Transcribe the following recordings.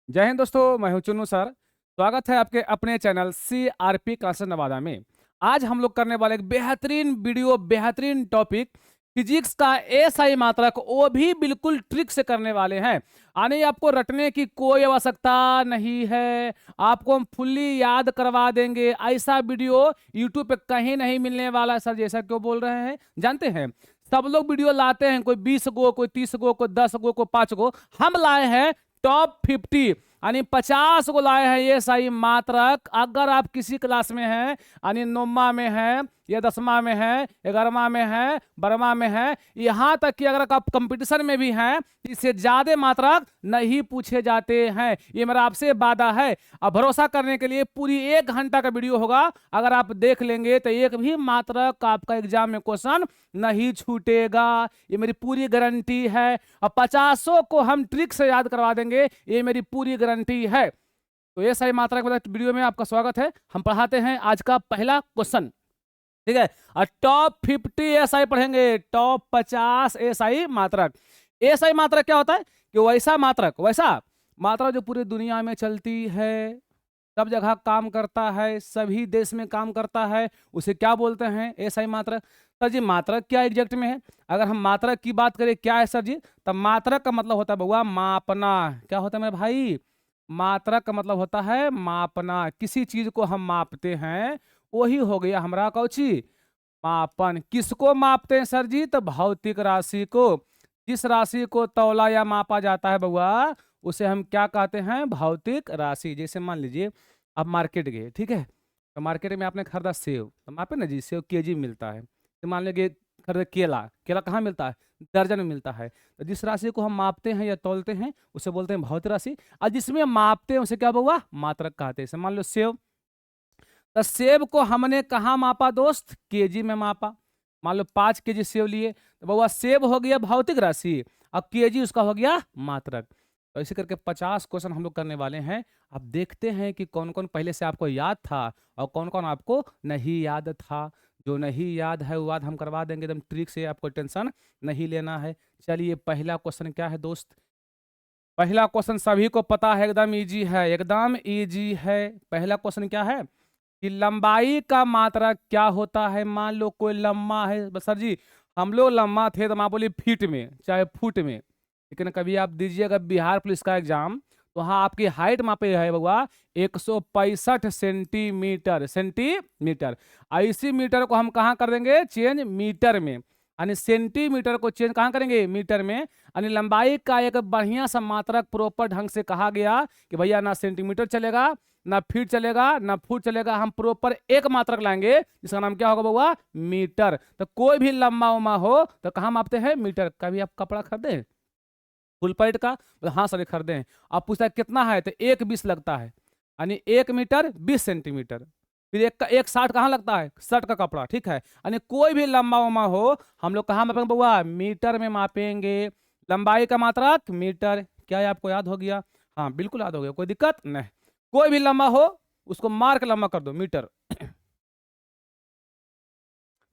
जय हिंद दोस्तों, मैं हूं चुन्नू सर। स्वागत है आपके अपने चैनल CRP क्लासेस नवादा में। आज हम लोग करने वाले एक बेहतरीन वीडियो, बेहतरीन टॉपिक फिजिक्स का एसआई मात्रक, वो भी बिल्कुल ट्रिक से करने वाले हैं। यानी आपको रटने की कोई आवश्यकता नहीं है, आपको हम फुल्ली याद करवा देंगे। ऐसा वीडियो यूट्यूब पे कहीं नहीं मिलने वाला है। सर जैसा क्यों बोल रहे हैं जानते हैं? सब लोग वीडियो लाते हैं, कोई 20 गो, कोई 30 गो, कोई 10 गो, कोई 5 गो। हम लाए हैं टॉप 50, यानी 50 को लाए हैं ये सही मात्रक। अगर आप किसी क्लास में हैं, यानी नौमा में है या 10वां में है, 11वां में है, 12वां में है, यहां तक कि अगर आप कंपटीशन में भी हैं, इससे ज्यादा मात्रक नहीं पूछे जाते हैं। ये मेरा आपसे वादा है। अब भरोसा करने के लिए पूरी 1 घंटा का वीडियो होगा। अगर आप देख लेंगे तो एक भी मात्रक आपका एग्जाम में क्वेश्चन नहीं छूटेगा, ये मेरी पूरी गारंटी है। और 50 को हम ट्रिक से याद करवा देंगे, ये मेरी पूरी गारंटी है। तो ये सारी मात्रा के बाद वीडियो में आपका स्वागत है। हम पढ़ाते हैं आज का पहला क्वेश्चन, ठीक है। और टॉप 50 एसआई पढ़ेंगे, टॉप 50 एसआई मात्रक। एसआई मात्रक क्या होता है कि वैसा मात्रक, वैसा मात्रक जो पूरी दुनिया में चलती है, सब जगह काम करता है, सभी देश में काम करता है, उसे क्या बोलते हैं? एसआई मात्रक। सर जी मात्रक क्या एग्जैक्ट में है? अगर हम मात्रक की बात करें क्या है सर जी, तब मात्रक का मतलब होता है बउआ मापना। क्या होता है मेरे भाई? मात्रक का मतलब होता है मापना। किसी चीज को हम मापते हैं, वही हो गया हमारा कौची? मापन। किसको मापते हैं सर जी? तो भौतिक राशि को। जिस राशि को तौला या मापा जाता है बउआ, उसे हम क्या कहते हैं? भौतिक राशि। जैसे मान लीजिए आप मार्केट गए, ठीक है, तो मार्केट में आपने खरीदा सेव, तो मापे ना जी, सेव केजी मिलता है। तो मान लीजिए खरीदे केला, केला कहाँ मिलता है? दर्जन में मिलता है। तो जिस राशि को हम मापते हैं या तौलते हैं, उसे बोलते हैं भौतिक राशि। और जिसमें मापते हैं उसे क्या बउआ? मात्रक कहते हैं। जैसे मान लो सेव, तो सेब को हमने कहाँ मापा दोस्त? केजी में मापा। मान लो 5 केजी सेब लिए, तो बउआ सेब हो गया भौतिक राशि, और केजी उसका हो गया मात्रक। तो इसी करके 50 क्वेश्चन हम लोग करने वाले हैं। अब देखते हैं कि कौन कौन पहले से आपको याद था और कौन कौन आपको नहीं याद था। जो नहीं याद है वो याद हम करवा देंगे एकदम ट्रिक से, आपको टेंशन नहीं लेना है। चलिए पहला क्वेश्चन क्या है दोस्त? पहला क्वेश्चन सभी को पता है, एकदम इजी है, एकदम इजी है। पहला क्वेश्चन क्या है कि लंबाई का मात्रक क्या होता है? मान लो कोई लम्बा है, बस सर जी हम लोग लम्बा थे तो आप बोलिए फीट में चाहे फुट में, लेकिन कभी आप दीजिएगा बिहार पुलिस का एग्जाम, तो हाँ आपकी हाइट मापे है बउआ 165 सेंटीमीटर। सेंटीमीटर। इसी मीटर को हम कहाँ कर देंगे? चेंज मीटर में। यानी सेंटीमीटर को चेंज कहाँ करेंगे? मीटर में। यानी लंबाई का एक बढ़िया सा मात्रक प्रॉपर ढंग से कहा गया कि भैया ना सेंटीमीटर चलेगा, ना फीट चलेगा, ना फुट चलेगा, हम प्रॉपर एक मात्रक लाएंगे जिसका नाम क्या होगा बउआ? मीटर। तो कोई भी लंबा उमा हो तो कहाँ मापते हैं? मीटर। कभी आप कपड़ा खरीदे फुल पैंट का? बोले हाँ सर ये खरीदे हैं। आप पूछता है कितना है, तो 1,20 लगता है, यानी 1 मीटर 20 सेंटीमीटर। फिर एक 60 कहाँ लगता है? शर्ट का कपड़ा, ठीक है। यानी कोई भी लंबा उमा हो, हम लोग कहाँ मापेंगे बउआ? मीटर में मापेंगे। लंबाई का मात्रक मीटर। क्या ये आपको याद हो गया? हाँ बिल्कुल याद हो गया, कोई दिक्कत नहीं। कोई भी लंबा हो उसको मार्क लंबा कर दो, मीटर।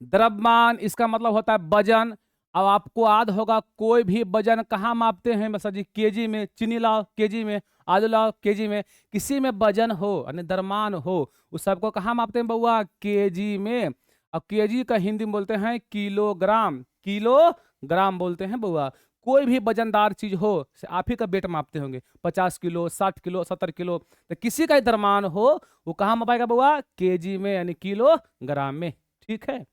द्रव्यमान इसका मतलब होता है वजन। अब आपको याद होगा कोई भी वजन कहाँ मापते हैं? बस जी केजी में। चीनी लाओ केजी में, आलू लाओ केजी में। किसी में वजन हो यानी द्रव्यमान हो, उस सबको कहाँ मापते हैं बउआ? केजी में। अब केजी का हिंदी में बोलते हैं किलोग्राम। किलोग्राम बोलते हैं बउआ। कोई भी वजनदार चीज हो, से आप ही का वेट मापते होंगे, 50 किलो, 60 किलो, 70 किलो। तो किसी का ही द्रव्यमान हो, वो कहाँ मापाएगा बउआ? केजी में, यानी किलोग्राम में। ठीक है।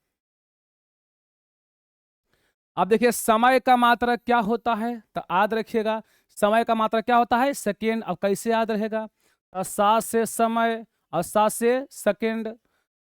अब देखिए समय का मात्रक क्या होता है, तो याद रखिएगा समय का मात्रक क्या होता है? सेकेंड। अब कैसे याद रहेगा? 7 से समय और 7 से सेकेंड।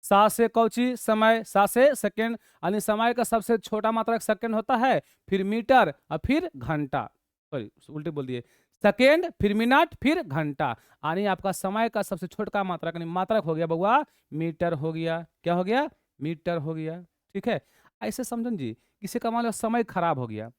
7 से कौची? समय, 7 से सेकेंड। यानी समय का सबसे छोटा मात्रक सेकेंड होता है, फिर मीटर और फिर घंटा। सॉरी उल्टे बोल दिए, सेकेंड फिर मिनट फिर घंटा। यानी आपका समय का सबसे छोटा मात्रक यानी मात्रक हो गया बउआ मीटर हो गया। क्या हो गया? मीटर हो गया। ठीक है। ऐसे समझन जी, किसी का मान लो समय खराब हो गया,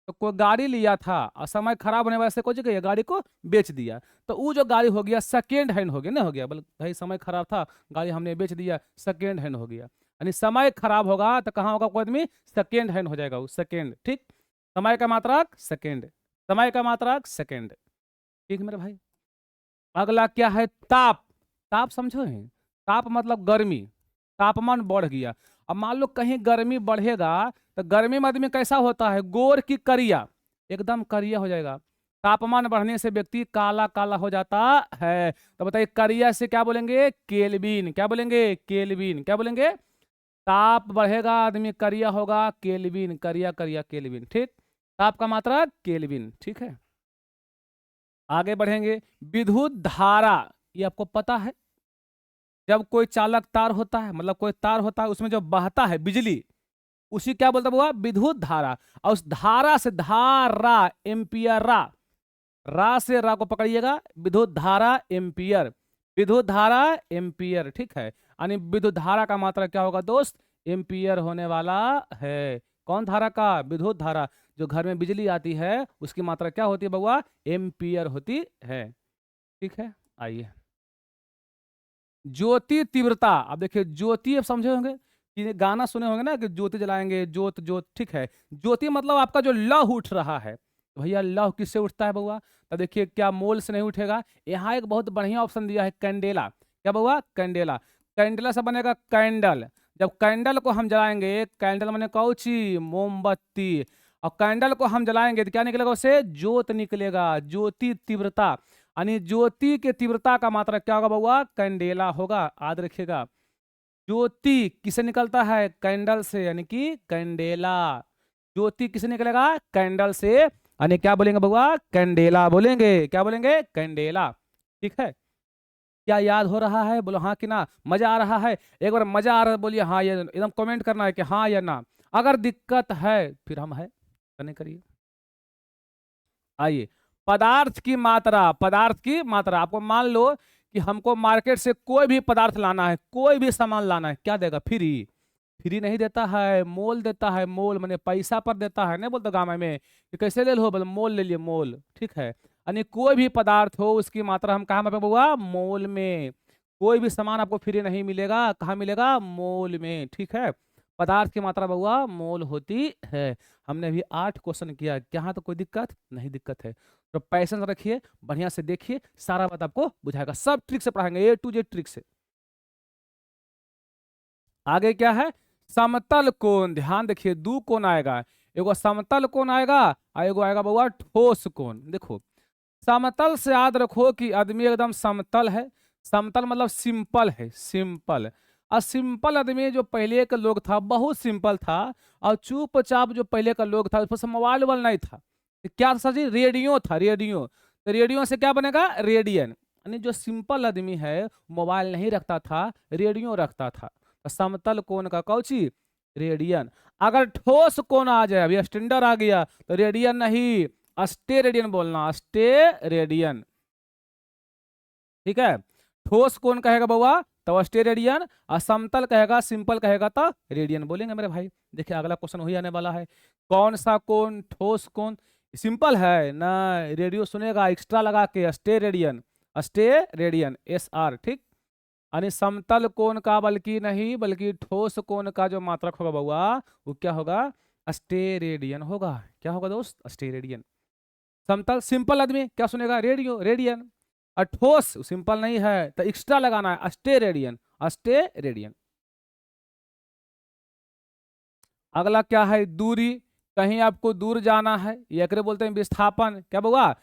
तो कोई गाड़ी लिया था और समय खराब होने वजह से कुछ गया गाड़ी को बेच दिया, तो वो जो गाड़ी हो गया सेकेंड हैंड हो गया, ना हो गया? बोले भाई समय खराब था, गाड़ी हमने बेच दिया, सेकेंड हैंड हो गया। यानी समय खराब होगा तो कहाँ होगा कोई आदमी? सेकेंड हैंड हो जाएगा वो, सेकेंड। ठीक। समय का मात्रक सेकेंड। समय का मात्रक सेकेंड। ठीक मेरे भाई। अगला क्या है? ताप। ताप समझो है? ताप मतलब गर्मी, तापमान बढ़ गया। अब मान लो कहीं गर्मी बढ़ेगा तो गर्मी में आदमी कैसा होता है? गोर की करिया, एकदम करिया हो जाएगा। तापमान बढ़ने से व्यक्ति काला काला हो जाता है। तो बताइए करिया से क्या बोलेंगे? केल्विन। क्या बोलेंगे? केल्विन। क्या बोलेंगे? ताप बढ़ेगा आदमी करिया होगा, केल्विन। करिया करिया केल्विन, ठीक। ताप का मात्रा केल्विन, ठीक है। आगे बढ़ेंगे। विद्युत धारा, ये आपको पता है? जब कोई चालक तार होता है, मतलब कोई तार होता है, उसमें जो बहता है बिजली, उसी क्या बोलता है बुआ? विद्युत धारा। और उस धारा से धारा, एम्पियर, रा से रा को पकड़िएगा, विद्युत धारा एम्पियर। विद्युत धारा एम्पियर, ठीक है। यानी विद्युत धारा का मात्रा क्या होगा दोस्त? एम्पियर होने वाला है। कौन धारा का? विद्युत धारा। जो घर में बिजली आती है उसकी मात्रा क्या होती है बउआ? एम्पियर होती है, ठीक है। आइए, ज्योति तीव्रता। अब देखिए ज्योति, अब समझे होंगे कि गाना सुने होंगे ना कि ज्योति जलाएंगे, ज्योत ज्योत, ठीक है। ज्योति मतलब आपका जो लौ उठ रहा है। तो भैया लौ किससे उठता है बउआ? तो देखिए क्या मोल से नहीं उठेगा? यहाँ एक बहुत बढ़िया ऑप्शन दिया है, कैंडेला। क्या बउआ? कैंडेला। कैंडेला से बनेगा कैंडल। जब कैंडल को हम जलाएंगे, कैंडल माने कौची? मोमबत्ती। और कैंडल को हम जलाएंगे तो क्या निकलेगा? उससे ज्योत निकलेगा, ज्योति तीव्रता। यानी ज्योति के तीव्रता का मात्रा क्या होगा बउआ? कैंडेला होगा। याद रखिएगा, ज्योति किसे निकलता है? कैंडल से, यानी कि कैंडेला। ज्योति किसे निकलेगा? कैंडल से, यानी क्या बोलेंगे बउआ? कैंडेला बोलेंगे। क्या बोलेंगे? कैंडेला, ठीक है। क्या याद हो रहा है? बोलो हाँ कि ना। मजा आ रहा है? एक बार मजा आ रहा है बोलिए हाँ, या एकदम कमेंट करना है कि हाँ या ना। अगर दिक्कत है फिर हम है करने करिए। आइए, पदार्थ की मात्रा। पदार्थ की मात्रा, आपको मान लो कि हमको मार्केट से कोई भी पदार्थ लाना है, कोई भी सामान लाना है, क्या देगा? फ्री। फ्री नहीं देता है, मोल देता है। मोल माने पैसा पर देता है। नहीं बोलते गाँव में कि कैसे ले लो? बोले मोल ले लिए, मोल, ठीक है। यानी कोई भी पदार्थ हो उसकी मात्रा हम कहाँ मापेंगे बउआ? मोल में। कोई भी सामान आपको फ्री नहीं मिलेगा, कहाँ मिलेगा? मोल में, ठीक है। पदार्थ की मात्रा बउआ मोल होती है। हमने अभी 8 क्वेश्चन किया, यहाँ तो कोई दिक्कत नहीं? दिक्कत है तो पैसेंस रखिए, बढ़िया से देखिए, सारा बात आपको बुझाएगा। सब ट्रिक से पढ़ाएंगे, A to Z ट्रिक से। आगे क्या है? समतल कोण। ध्यान देखिए, दो कोण आएगा। एगो समतल कोण आएगा और एगो आएगा बउआ ठोस कोण। देखो, समतल से याद रखो कि आदमी एकदम समतल है। समतल मतलब सिंपल है, सिंपल। और सिंपल आदमी जो पहले का लोग था बहुत सिंपल था। और चुपचाप जो पहले का लोग था, उसमें मोबाइल वोबाइल नहीं था। तो क्या था सर जी? रेडियो था, रेडियो। तो रेडियो से क्या बनेगा? रेडियन। यानी जो सिंपल आदमी है, मोबाइल नहीं रखता था, रेडियो रखता था। तो समतल कोण का कौची? रेडियन। अगर ठोस कोण आ जाए, अभी स्टैंडर्ड आ गया, तो रेडियन नहीं, अस्टेरेडियन बोलना, अस्टेरेडियन, ठीक है। ठोस कौन कहेगा बउआ? तो अस्टेरेडियन। और समतल कहेगा, सिंपल कहेगा तो रेडियन बोलेंगे मेरे भाई। देखिए अगला क्वेश्चन वही आने वाला है। कौन सा कौन? ठोस कौन? सिंपल है ना? रेडियो सुनेगा एक्स्ट्रा लगा के, अस्टेरेडियन, अस्टेरेडियन, SR, ठीक। यानी समतल कोण का बल्कि नहीं, बल्कि ठोस कोण का जो मात्रक होगा बउआ, वो क्या होगा? अस्टेरेडियन होगा। क्या होगा दोस्त? अस्टेरेडियन। समतल सिंपल आदमी क्या सुनेगा? Radio, radian. और ठोस सिंपल नहीं है तो एक्स्ट्रा लगाना है, अस्टेरेडियन, अस्टेरेडियन। अगला क्या है? दूरी। कहीं आपको दूर जाना है, ये एकरे बोलते हैं विस्थापन। क्या बउआ?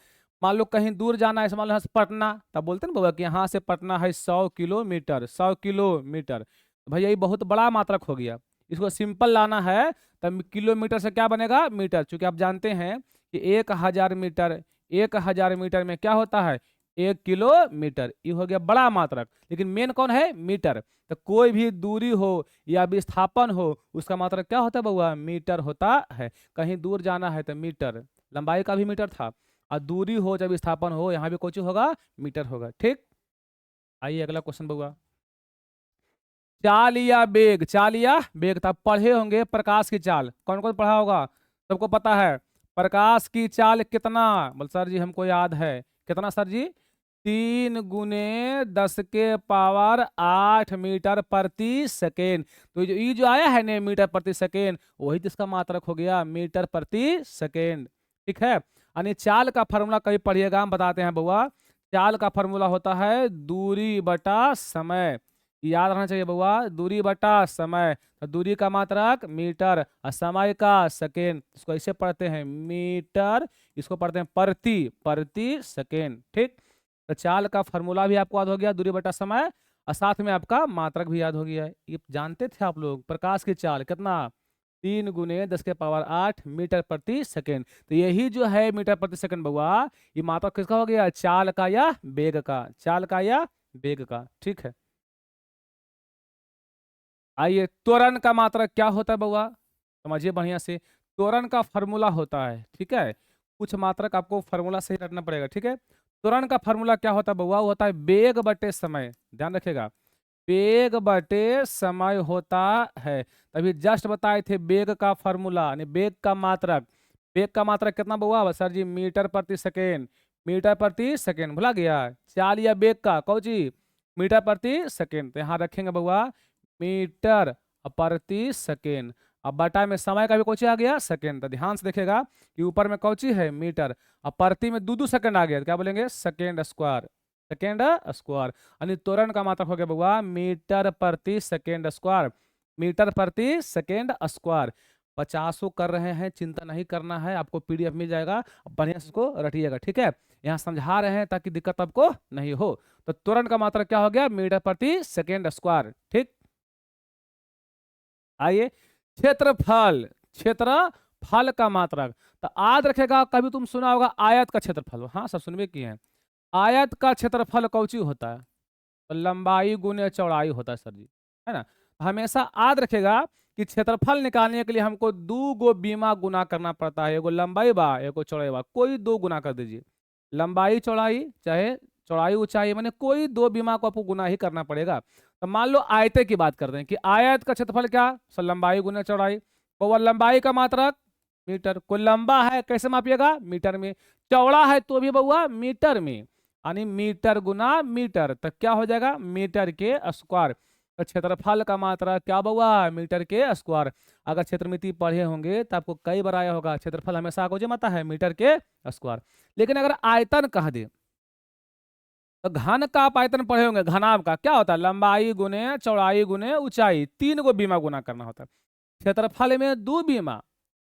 मान लो कहीं दूर जाना है, मान लो यहाँ से पटना, तब बोलते हैं ना बउआ कि यहाँ से पटना है 100 किलोमीटर, 100 किलोमीटर। तो भैया ये बहुत बड़ा मात्रक हो गया। इसको सिंपल लाना है तब किलोमीटर से क्या बनेगा? मीटर। चूंकि आप जानते हैं कि 1000 मीटर, 1000 मीटर में क्या होता है? 1 किलोमीटर। ये हो गया बड़ा मात्रक। लेकिन मेन कौन है? मीटर। तो कोई भी दूरी हो या विस्थापन हो, उसका मात्रक क्या होता है बउआ? मीटर होता है। कहीं दूर जाना है तो मीटर, लंबाई का भी मीटर था। और दूरी हो जब विस्थापन हो, यहाँ भी कुछ होगा, मीटर होगा, ठीक। आइए अगला क्वेश्चन बउआ। चाल या बेग। चाल या बेग तब पढ़े होंगे प्रकाश की चाल। कौन कौन पढ़ा होगा? सबको पता है प्रकाश की चाल कितना? बोल सर जी हमको याद है। कितना सर जी? 3 × 10⁸ मीटर प्रति सेकेंड। तो ये जो आया है ना मीटर प्रति सेकेंड, वही तो इसका मात्रक हो गया, मीटर प्रति सेकेंड, ठीक है। यानी चाल का फॉर्मूला कभी पढ़िएगा, हम बताते हैं बउआ। चाल का फॉर्मूला होता है दूरी बटा समय। याद रहना चाहिए बउआ, दूरी बटा समय। तो दूरी का मात्रक मीटर और समय का सेकेंड। इसको ऐसे पढ़ते हैं मीटर, इसको पढ़ते हैं प्रति प्रति सेकेंड। ठीक, तो चाल का फॉर्मूला भी आपको याद हो गया, दूरी बटा समय, और साथ में आपका मात्रक भी याद हो गया। ये जानते थे आप लोग, प्रकाश की चाल कितना, 3 × 10⁸ मीटर प्रति सेकेंड। तो यही जो है मीटर प्रति सेकेंड बउआ, ये मात्रक किसका हो गया, चाल का या वेग का, चाल का या वेग का। ठीक है, आइए त्वरण का मात्रक क्या होता है बउआ, समझिए बढ़िया से। त्वरण का फॉर्मूला होता है, ठीक है, कुछ मात्रक आपको फॉर्मूला सही रखना पड़ेगा। ठीक है, त्वरण का फॉर्मूला क्या होता है बउआ, वो होता है वेग बटे समय। ध्यान रखिएगा, वेग बटे समय होता है। तभी जस्ट बताए थे वेग का फॉर्मूला, यानी वेग का मात्रक। वेग का मात्रक कितना बउआ सर जी, मीटर प्रति सेकेंड। मीटर प्रति सेकेंड भुला गया, चाल या वेग का कौची, मीटर प्रति सेकेंड। तो यहाँ रखेंगे बउआ मीटर प्रति सेकेंड। अब बटा में समय का भी कौची आ गया, सेकेंड। तो ध्यान से देखिएगा कि ऊपर में कौची है मीटर, और प्रति में दो सेकेंड आ गया, तो क्या बोलेंगे सेकेंड स्क्वायर, सेकेंड स्क्वायर। यानी त्वरण का मात्रक हो गया बउआ मीटर प्रति सेकेंड स्क्वायर, मीटर प्रति सेकेंड स्क्वायर। 50 कर रहे हैं, चिंता नहीं करना है, आपको पीडीएफ मिल जाएगा, बढ़िया से उसको रटिएगा। ठीक है, यहाँ समझा रहे हैं ताकि दिक्कत आपको नहीं हो। तो त्वरण का मात्रक क्या हो गया, मीटर प्रति सेकेंड स्क्वायर। ठीक, आइए क्षेत्रफल, क्षेत्रफल का मात्रक। तो याद रखेगा, कभी तुम सुना होगा आयत का क्षेत्रफल, हाँ सब सुनबे किए हैं। आयत का क्षेत्रफल कौची होता है, तो लंबाई गुने चौड़ाई होता है सर जी, है ना। हमेशा याद रखेगा कि क्षेत्रफल निकालने के लिए हमको 2 बीमा गुना करना पड़ता है, एगो लंबाई बा एगो चौड़ाई बा, कोई 2 गुना कर दीजिए। लंबाई चौड़ाई चाहे चौड़ाई ऊंचाई, मैंने कोई 2 बीमा को आपको गुना ही करना पड़ेगा। तो मान लो आयते की बात करते हैं कि आयत का क्षेत्रफल क्या, सर लंबाई गुना चौड़ाई। तो वह लंबाई का मात्रक मीटर, कोई लंबा है कैसे मापिएगा, मीटर में, चौड़ा है तो भी बउआ मीटर में, यानी मीटर गुना मीटर, तो क्या हो जाएगा मीटर के स्क्वायर। तो क्षेत्रफल का मात्रा क्या बउआ, मीटर के स्क्वायर। अगर क्षेत्रमिति पढ़े होंगे तो आपको कई बार आया होगा, क्षेत्रफल हमेशा आपको जमाता है मीटर के स्क्वायर। लेकिन अगर आयतन कह दे, तो घन का आप आयतन पढ़े होंगे, घनाभ का क्या होता है, लंबाई गुने चौड़ाई गुने ऊंचाई, 3 बीमा गुना करना होता है। क्षेत्रफल में 2 बीमा,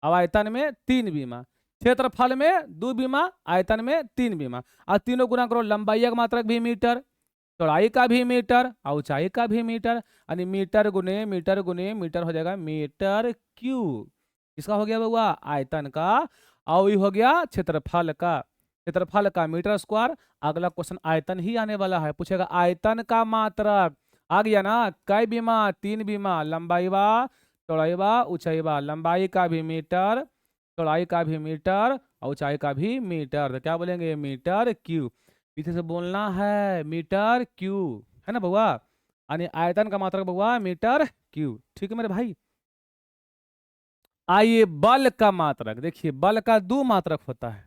अब आयतन में 3 बीमा। क्षेत्रफल में 2 बीमा, आयतन में 3 बीमा, और तीनों गुना करो, लंबाई का मात्रक भी मीटर, चौड़ाई का भी मीटर और ऊंचाई का भी मीटर, यानी मीटर गुने मीटर हो जाएगा मीटर क्यूब। इसका हो गया बउआ आयतन का, और ये हो गया क्षेत्रफल का, क्षेत्रफल का मीटर स्क्वायर। अगला क्वेश्चन आयतन ही आने वाला है, पूछेगा आयतन का मात्रक। आ गया ना, कई बीमा, 3 बीमा, लंबाई बा चौड़ाई बा ऊंचाई बा, लंबाई का भी मीटर, चौड़ाई का भी मीटर और ऊंचाई का भी मीटर। तो क्या बोलेंगे मीटर क्यूब, पीछे से बोलना है मीटर क्यूब, है ना बउआ। यानी आयतन का मात्रक बउआ मीटर क्यूब। ठीक है मेरे भाई, आइए बल का मात्रक देखिए, बल का 2 मात्रक होता है।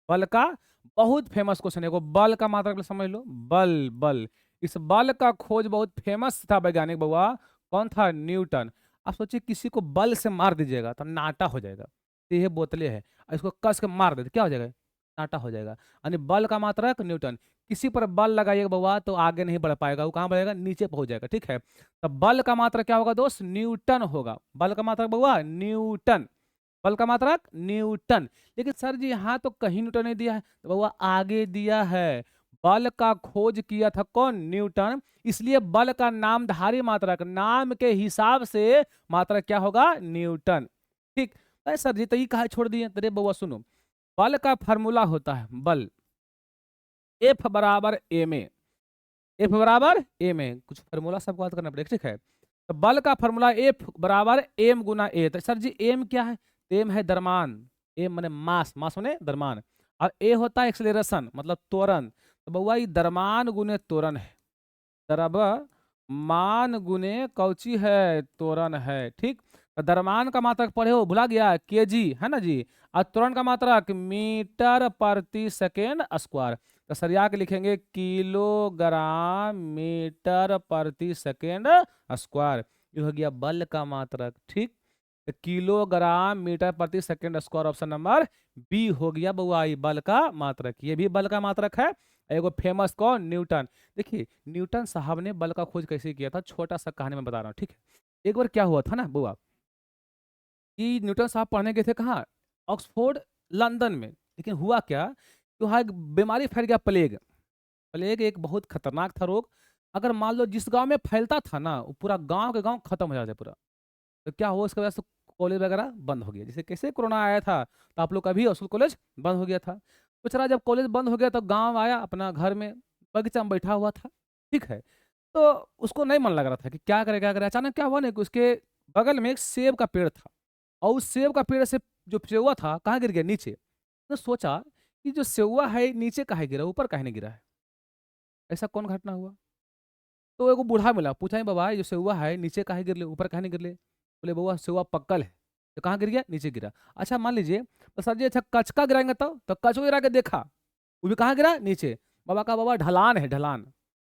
बल का बहुत फेमस क्वेश्चन है, बल का मात्रक समझ लो, बल, बल, इस बल का खोज बहुत फेमस था वैज्ञानिक बउआ, कौन था, न्यूटन। आप सोचिए किसी को बल से मार दीजिएगा तो नाटा हो जाएगा, तो ये बोतलें है, इसको कस के मार देते क्या हो जाएगा, नाटा हो जाएगा। यानी बल का मात्रक न्यूटन। किसी पर बल लगाइएगा बउआ तो आगे नहीं बढ़ पाएगा, वो कहाँ बढ़ेगा, नीचे पहुंच जाएगा। ठीक है, तो बल का मात्रक क्या होगा दोस्त, न्यूटन होगा। बल का मात्रक बउआ न्यूटन, बल का मात्रक न्यूटन। लेकिन सर जी यहाँ तो कहीं न्यूटन नहीं दिया है, तो बउआ आगे दिया है। बल का खोज किया था कौन, न्यूटन, इसलिए बल का नामधारी मात्रक, नाम के हिसाब से मात्रक क्या होगा, न्यूटन। ठीक, अरे सर जी तो ये कहा छोड़ दिए, तेरे बउआ सुनो, बल का फॉर्मूला होता है बल, एफ बराबर एम ए, एफ बराबर एम ए, कुछ फॉर्मूला सबको याद करना पड़ेगा। ठीक है, तो बल का फॉर्मूला एफ बराबर एम गुना ए। तो सर जी एम क्या है, एम है द्रव्यमान, एम माने मास, मास माने द्रव्यमान, और ए होता है एक्सेलरेशन मतलब त्वरण। तो बउआ ये द्रव्यमान गुने त्वरण है, द्रव्यमान गुने कौची है, त्वरण है। ठीक, तो द्रव्यमान का मात्रक पढ़े हो, भुला गया, केजी है ना जी, और त्वरण का मात्रक मीटर प्रति सेकेंड स्क्वायर। तो सरिया के लिखेंगे किलोग्राम मीटर प्रति सेकेंड स्क्वायर। ये हो गया बल का मात्रक। ठीक, तो किलोग्राम मीटर प्रति second square, option number B हो गया बउआ, ई बल का मात्रक, ये भी बल का मात्रक है। एगो फेमस कौन, न्यूटन। देखिए न्यूटन साहब ने बल का खोज कैसे किया था, छोटा सा कहानी में बता रहा हूँ, ठीक है। एक बार क्या हुआ था ना बुआ, कि न्यूटन साहब पढ़ने गए थे कहाँ, ऑक्सफोर्ड, लंदन में। लेकिन हुआ क्या कि वहाँ एक बीमारी फैल गया, प्लेग। प्लेग एक बहुत खतरनाक था रोग। अगर मान लो जिस गांव में फैलता था ना, वो पूरा गांव के गांव खत्म हो जाते पूरा। तो क्या हुआ, उसकी वजह से कॉलेज वगैरह बंद हो गया। जैसे कैसे कोरोना आया था, तो आप लोग का भी स्कूल कॉलेज बंद हो गया था। तो चला, जब कॉलेज बंद हो गया तो गांव आया, अपना घर में बगीचा में बैठा हुआ था, ठीक है। तो उसको नहीं मन लग रहा था कि क्या करे क्या करे। अचानक क्या हुआ ना कि उसके बगल में एक सेब का पेड़ था, और उस सेब का पेड़ से जो सेवा था कहाँ गिर गया, नीचे। तो सोचा कि जो सेवा है नीचे काहे गिरा, ऊपर काहे नहीं गिरा है, ऐसा कौन घटना हुआ। तो एगो बूढ़ा मिला, पूछा ही बाबा ये जो सेवा है नीचे काहे गिरले, ऊपर काहे नहीं गिरले। बोले बउआ सेवा पक्कल है। तो कहाँ गिर गया, नीचे गिरा। अच्छा मान लीजिए, तो सर जी अच्छा कचका गिराएंगे तो कचको गिरा के देखा, वो भी कहाँ गिरा, नीचे। बाबा का बाबा ढलान है, ढलान।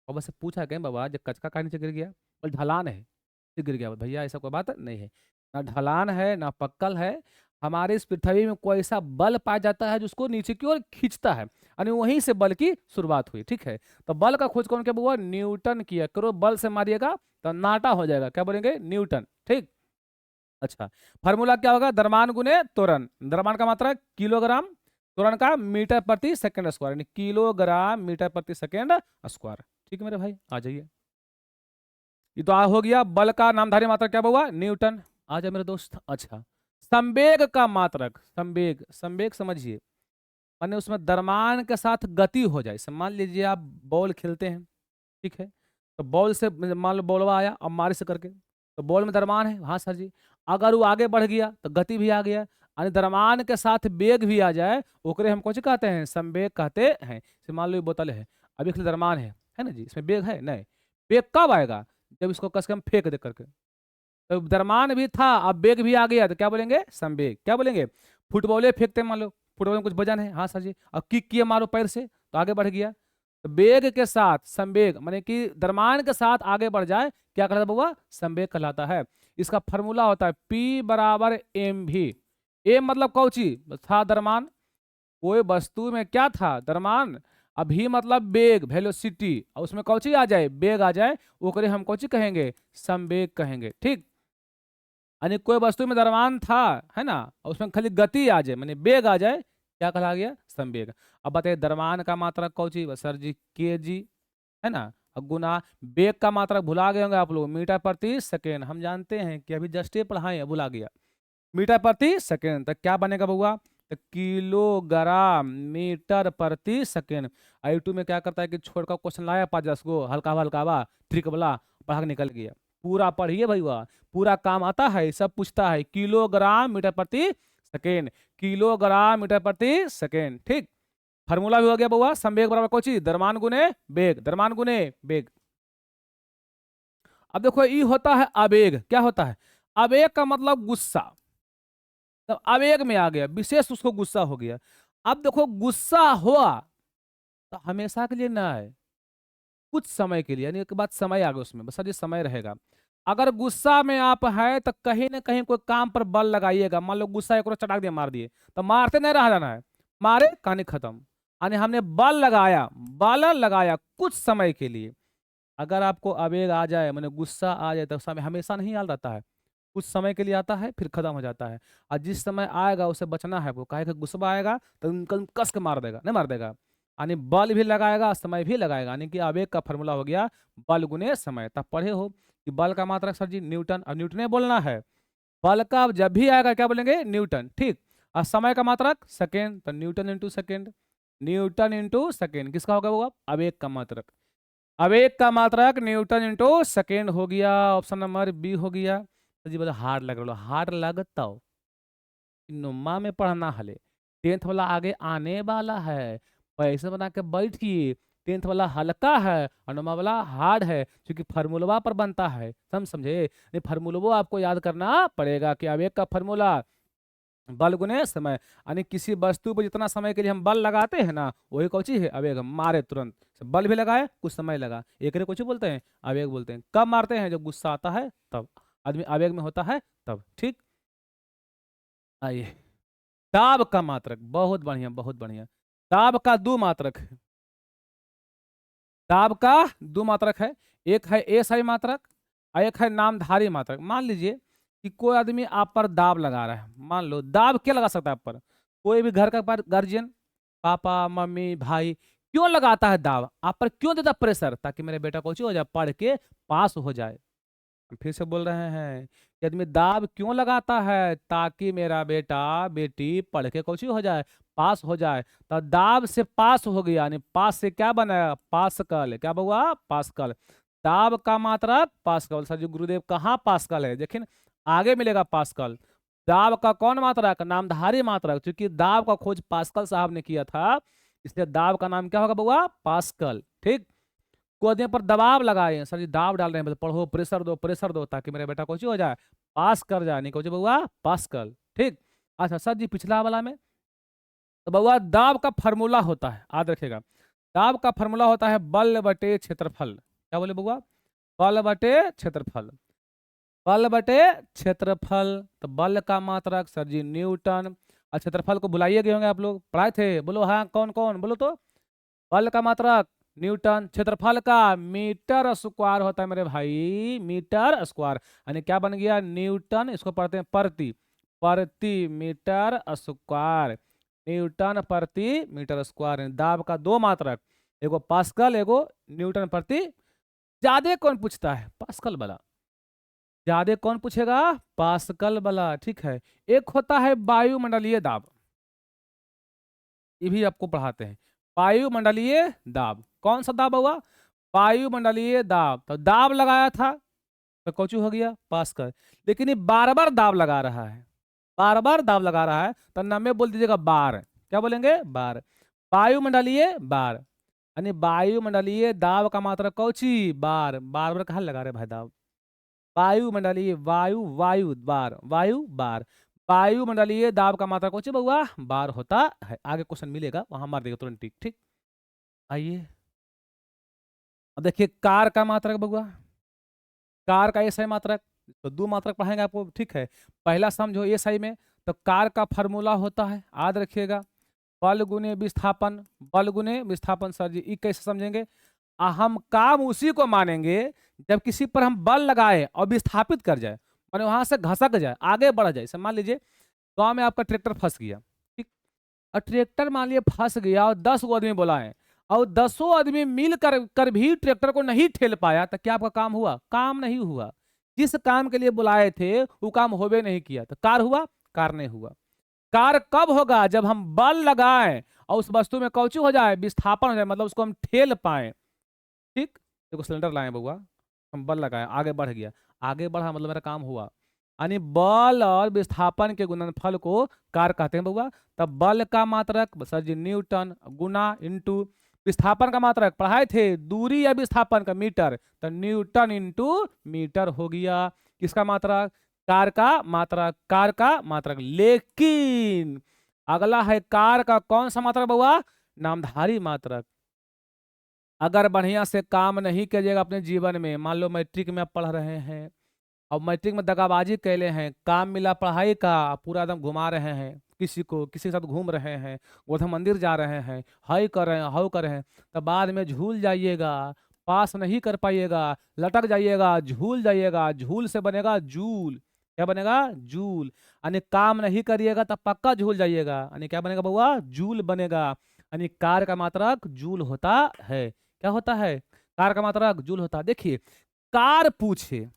बाबा से पूछा कहें बाबा जब कचका कहाँ नीचे गिर गया, बोले ढलान है, नीचे गिर गया। भैया ऐसा कोई बात नहीं है, ना ढलान है ना पक्कल है। हमारे इस पृथ्वी में कोई ऐसा बल पाया जाता है जिसको नीचे की ओर खींचता है, यानी वहीं से बल की शुरुआत हुई, ठीक है। तो बल का खोज कौन किया बुआ, न्यूटन किया। करो बल से मारिएगा तो नाटा हो जाएगा, क्या बोलेंगे, न्यूटन, ठीक। अच्छा, फार्मूला क्या होगा, द्रव्यमान गुने त्वरण। द्रव्यमान का मात्रा किलोग्राम, त्वरण का मीटर प्रति सेकंड स्क्वायर, यानी किलोग्राम मीटर प्रति सेकंड स्क्वायर। ठीक है मेरे भाई, आ जाइए। ये तो हो गया बल का नामधारी मात्रक, क्या हुआ, न्यूटन। आ जाए मेरे दोस्त। अच्छा, संवेग का मात्रक, संवेग, संवेग समझिए, माने उसमें द्रव्यमान के साथ गति हो जाए। मान लीजिए आप बॉल खेलते हैं, ठीक है। तो बॉल से मान लो बॉलवा आया, अब मारे से करके, तो बॉल में द्रव्यमान है, हाँ सर जी। अगर वो आगे बढ़ गया तो गति भी आ गया, यानी द्रव्यमान के साथ वेग भी आ जाए, ओकरे हम कौन कहते हैं, संवेग कहते हैं। जैसे मान लो ये बोतल है, अभी इसलिए द्रव्यमान है ना जी, इसमें वेग है नहीं। वेग कब आएगा, जब इसको कस के हम फेंक दे करके। तो द्रव्यमान भी था, अब वेग भी आ गया, तो क्या बोलेंगे, संवेग। क्या बोलेंगे, फुटबॉले फेंकते हैं मान लो, फुटबॉल में कुछ वजन है, हाँ सर जी, अब किक किए मारो पैर से तो आगे बढ़ गया। तो वेग के साथ संवेग, माने कि द्रव्यमान के साथ आगे बढ़ जाए, क्या कहलाता है बुआ, संवेग कहलाता है। इसका फॉर्मूला होता है P बराबर mv। एम मतलब कौची था, द्रव्यमान। कोई वस्तु में क्या था, द्रव्यमान। अभी मतलब वेग, वेलोसिटी, और उसमें कौची आ जाए, वेग आ जाए, ओकरे हम कौची कहेंगे, संवेग कहेंगे, ठीक। यानी कोई वस्तु में द्रव्यमान था, है ना, और उसमें खाली गति आ जाए, माने वेग आ जाए, क्या कहा गया, संवेग। अब बताइए द्रव्यमान का मात्रक कौची, सर जी के जी, है ना। और गुना वेग का मात्रक भुला गए होंगे आप लोग, मीटर प्रति सेकेंड। हम जानते हैं कि अभी जस्ट पढ़ाए, भुला गया, मीटर प्रति सेकेंड। तो क्या बनेगा बउआ, तो किलोग्राम मीटर प्रति सेकेंड। आई2 में क्या करता है कि छोड़ का क्वेश्चन लाया 5-10 गो, हल्का हल्का ट्रिक वाला, पढ़ा के निकल गया। पूरा पढ़िए भैया, पूरा काम आता है, सब पूछता है, किलोग्राम मीटर प्रति सेकेंड, किलोग्राम मीटर प्रति सेकेंड, ठीक। फार्मूला भी हो गया बउआ, संवेग बराबर कौन चीज, द्रव्यमान गुने वेग, द्रव्यमान गुने वेग। अब देखो ये होता है आवेग, क्या होता है, आवेग का मतलब गुस्सा। तब आवेग में आ गया, विशेष उसको गुस्सा हो गया। अब देखो गुस्सा हुआ तो हमेशा के लिए ना है, कुछ समय के लिए, यानी एक बात समय आ गया उसमें, बस ये समय रहेगा। अगर गुस्सा में आप है तो कहीं ना कहीं कोई काम पर बल लगाइएगा। मान लो गुस्सा एक चटाक दिया, मार दिए, तो मारते नहीं रह जाना है, मारे कहानी खत्म। यानी हमने बल लगाया, बल लगाया कुछ समय के लिए। अगर आपको आवेग आ जाए, मैंने गुस्सा आ जाए, तो समय हमेशा नहीं याद रहता है, कुछ समय के लिए आता है फिर खत्म हो जाता है। और जिस समय आएगा उसे बचना है, वो काहे का गुस्सा आएगा तो उनको कस के मार देगा, नहीं मार देगा। यानी बल भी लगाएगा, समय भी लगाएगा, यानी कि आवेग का फॉर्मूला हो गया बल गुने समय। तब पढ़े हो कि बल का मात्रक सर जी न्यूटन, और न्यूटन बोलना है। बल का जब भी आएगा क्या बोलेंगे, न्यूटन, ठीक। और समय का मात्रक सेकेंड, तो Newton into second, Newton into second किसका होगा वो, आवेग का मात्रक। आवेग का मात्रक न्यूटन इंटू सेकेंड हो गया, ऑप्शन नंबर बी हो गया। तो जी बोले हार्ड लग रहा, हार्ड लगता हो, नुम्मा में पढ़ना हले, 10th वाला आगे आने वाला है, पैसे बना के बैठिए। 10th वाला हल्का है और नुम्मा वाला हार्ड है, क्योंकि फार्मूलवा पर बनता है, समझे। ये फार्मूलवा आपको याद करना पड़ेगा कि आवेग का फार्मूला बल गुने समय, यानी किसी वस्तु पर जितना समय के लिए हम बल लगाते हैं ना, वही कौन चीज है, आवेग। हम मारे तुरंत, बल भी लगाए कुछ समय लगा, एक कुछ बोलते हैं, आवेग बोलते हैं। कब मारते हैं, जब गुस्सा आता है तब, आदमी आवेग में होता है तब, ठीक। आइए, दाब का मात्रक, बहुत बढ़िया बहुत बढ़िया। दाब का दो मात्रक है, दाब का दो मात्रक है। एक है एसआई मात्रक और एक है नामधारी मात्रक। मान लीजिए कि कोई आदमी आप पर दाब लगा रहा है, मान लो दाब क्या लगा सकता है आप पर, कोई भी घर का पर गार्जियन, पापा मम्मी भाई, क्यों लगाता है दाब आप पर, क्यों देता प्रेशर, ताकि मेरे बेटा कोची हो जाए, पढ़ के पास हो जाए। फिर से बोल रहे हैं कि आदमी दाब क्यों लगाता है, ताकि मेरा बेटा बेटी पढ़ के कोची हो जाए, पास हो जाए। तो दाब से पास हो गया, यानी पास से क्या बना, पास्कल, क्या हुआ, पास्कल। दाब का मात्रक पास्कल। सर जी गुरुदेव कहाँ पास्कल है, देखिए आगे मिलेगा पास्कल। दाब का कौन मात्रक, नामधारी मात्रक, क्योंकि दाब का खोज पास्कल साहब ने किया था, इसलिए दाब का नाम क्या होगा बउआ, पास्कल। ठीक, कोदे पर दबाव लगाए, सर जी दाब डाल रहे हैं, पढ़ो, प्रेशर दो ताकि मेरा बेटा कुछ हो जाए, पास कर जाए, नहीं कुछ बउआ पास कर। ठीक, अच्छा सर जी पिछला वाला में, तो बउआ दाब का फार्मूला होता है, याद रखिएगा, दाब का फार्मूला होता है बल बटे क्षेत्रफल। क्या बोले बउआ, बल बटे क्षेत्रफल, बल बटे क्षेत्रफल। तो बल का मात्रक सर जी न्यूटन, और क्षेत्रफल को भुलाइए गए होंगे आप लोग, पढ़ाए थे, बोलो हाँ कौन कौन, बोलो तो। बल का मात्रक न्यूटन, क्षेत्रफल का मीटर स्क्वायर होता है मेरे भाई, मीटर स्क्वायर, यानी क्या बन गया, न्यूटन, इसको पढ़ते हैं प्रति, प्रति मीटर स्क्वायर, न्यूटन प्रति मीटर स्क्वायर। यानी दाब का दो मात्रक, एगो पास्कल एगो न्यूटन प्रति। ज्यादा कौन पूछता है, पास्कल वाला, ज्यादा कौन पूछेगा, पास्कल वाला। ठीक है, एक होता है वायुमंडलीय दाब, ये भी आपको पढ़ाते हैं, वायुमंडलीय दाब। कौन सा दाब हुआ, वायुमंडलीय दाब। तो दाब लगाया था तो कौचू हो गया, पास्कल। लेकिन ये बार बार दाब लगा रहा है, बार बार दाब लगा रहा है, तो नाम में बोल दीजिएगा बार। क्या बोलेंगे, बार। वायुमंडलीय बार, यानी वायुमंडलीय दाब का मात्रा कौची, बार। बार बार कहाँ लगा रहे भाई दाब, वायुमंडलीय, वायु वायु बार, वायु बार, वायुमंडलीय दाब का मात्रा कौन बउआ, बार होता है। आगे क्वेश्चन मिलेगा वहां मार देगा तुरंत टिक। ठीक, आइए अब देखिए कार का मात्रक बउआ, कार का एसआई मात्रक, तो दो मात्रक पढ़ाएंगे आपको। ठीक है, पहला समझो एसआई में, तो कार का फार्मूला होता है, याद रखिएगा, बल गुने विस्थापन, बल गुने विस्थापन। सर जी ये कैसे समझेंगे, हम काम उसी को मानेंगे जब किसी पर हम बल लगाए और विस्थापित कर जाए, माने वहां से घसक जाए, आगे बढ़ जाए। मान लीजिए गांव में आपका ट्रैक्टर फंस गया, ठीक, और ट्रैक्टर मान लिया फंस गया और 10 आदमी बुलाए, और 10 आदमी मिल कर भी ट्रैक्टर को नहीं ठेल पाया, तो क्या आपका काम हुआ, काम नहीं हुआ। जिस काम के लिए बुलाए थे वो काम होवे नहीं किया, तो कार हुआ, कार नहीं हुआ। कार कब होगा, जब हम बल लगाएं और उस वस्तु में कौचू हो जाए, विस्थापन हो जाए, मतलब उसको हम ठेल पाए। ठीक, देखो सिलेंडर लाए बउआ, हम बल लगाए, आगे बढ़ गया, आगे बढ़ा मतलब मेरा काम हुआ, यानी बल और विस्थापन के गुणनफल को कार कहते हैं बउआ। तब बल का मात्रक सर जी न्यूटन, गुना इंटू विस्थापन का मात्रक पढ़ाए थे, दूरी या विस्थापन का मीटर, तो न्यूटन इंटू मीटर हो गया। किसका मात्रक, कार का मात्रक, कार का मात्रक। लेकिन अगला है कार का कौन सा मात्रक बउआ, नामधारी मात्रक। अगर बढ़िया से काम नहीं कीजिएगा अपने जीवन में, मान लो मैट्रिक में आप पढ़ रहे हैं और मैट्रिक में दगाबाजी कैले हैं, काम मिला पढ़ाई का, पूरा एकदम घुमा रहे हैं किसी को, किसी के साथ घूम रहे हैं, गोधा मंदिर जा रहे हैं, हाई कर रहे हैं, हाउ कर रहे हैं, तो बाद में झूल जाइएगा, पास नहीं कर पाइएगा, लटक जाइएगा, झूल जाइएगा, झूल से बनेगा जूल। क्या बनेगा, जूल। यानी काम नहीं करिएगा तब पक्का झूल जाइएगा, यानी क्या बनेगा बउआ, जूल बनेगा। यानी कार का मात्रक जूल होता है। क्या होता है, कार का मात्रक जूल होता है। देखिए कार पूछे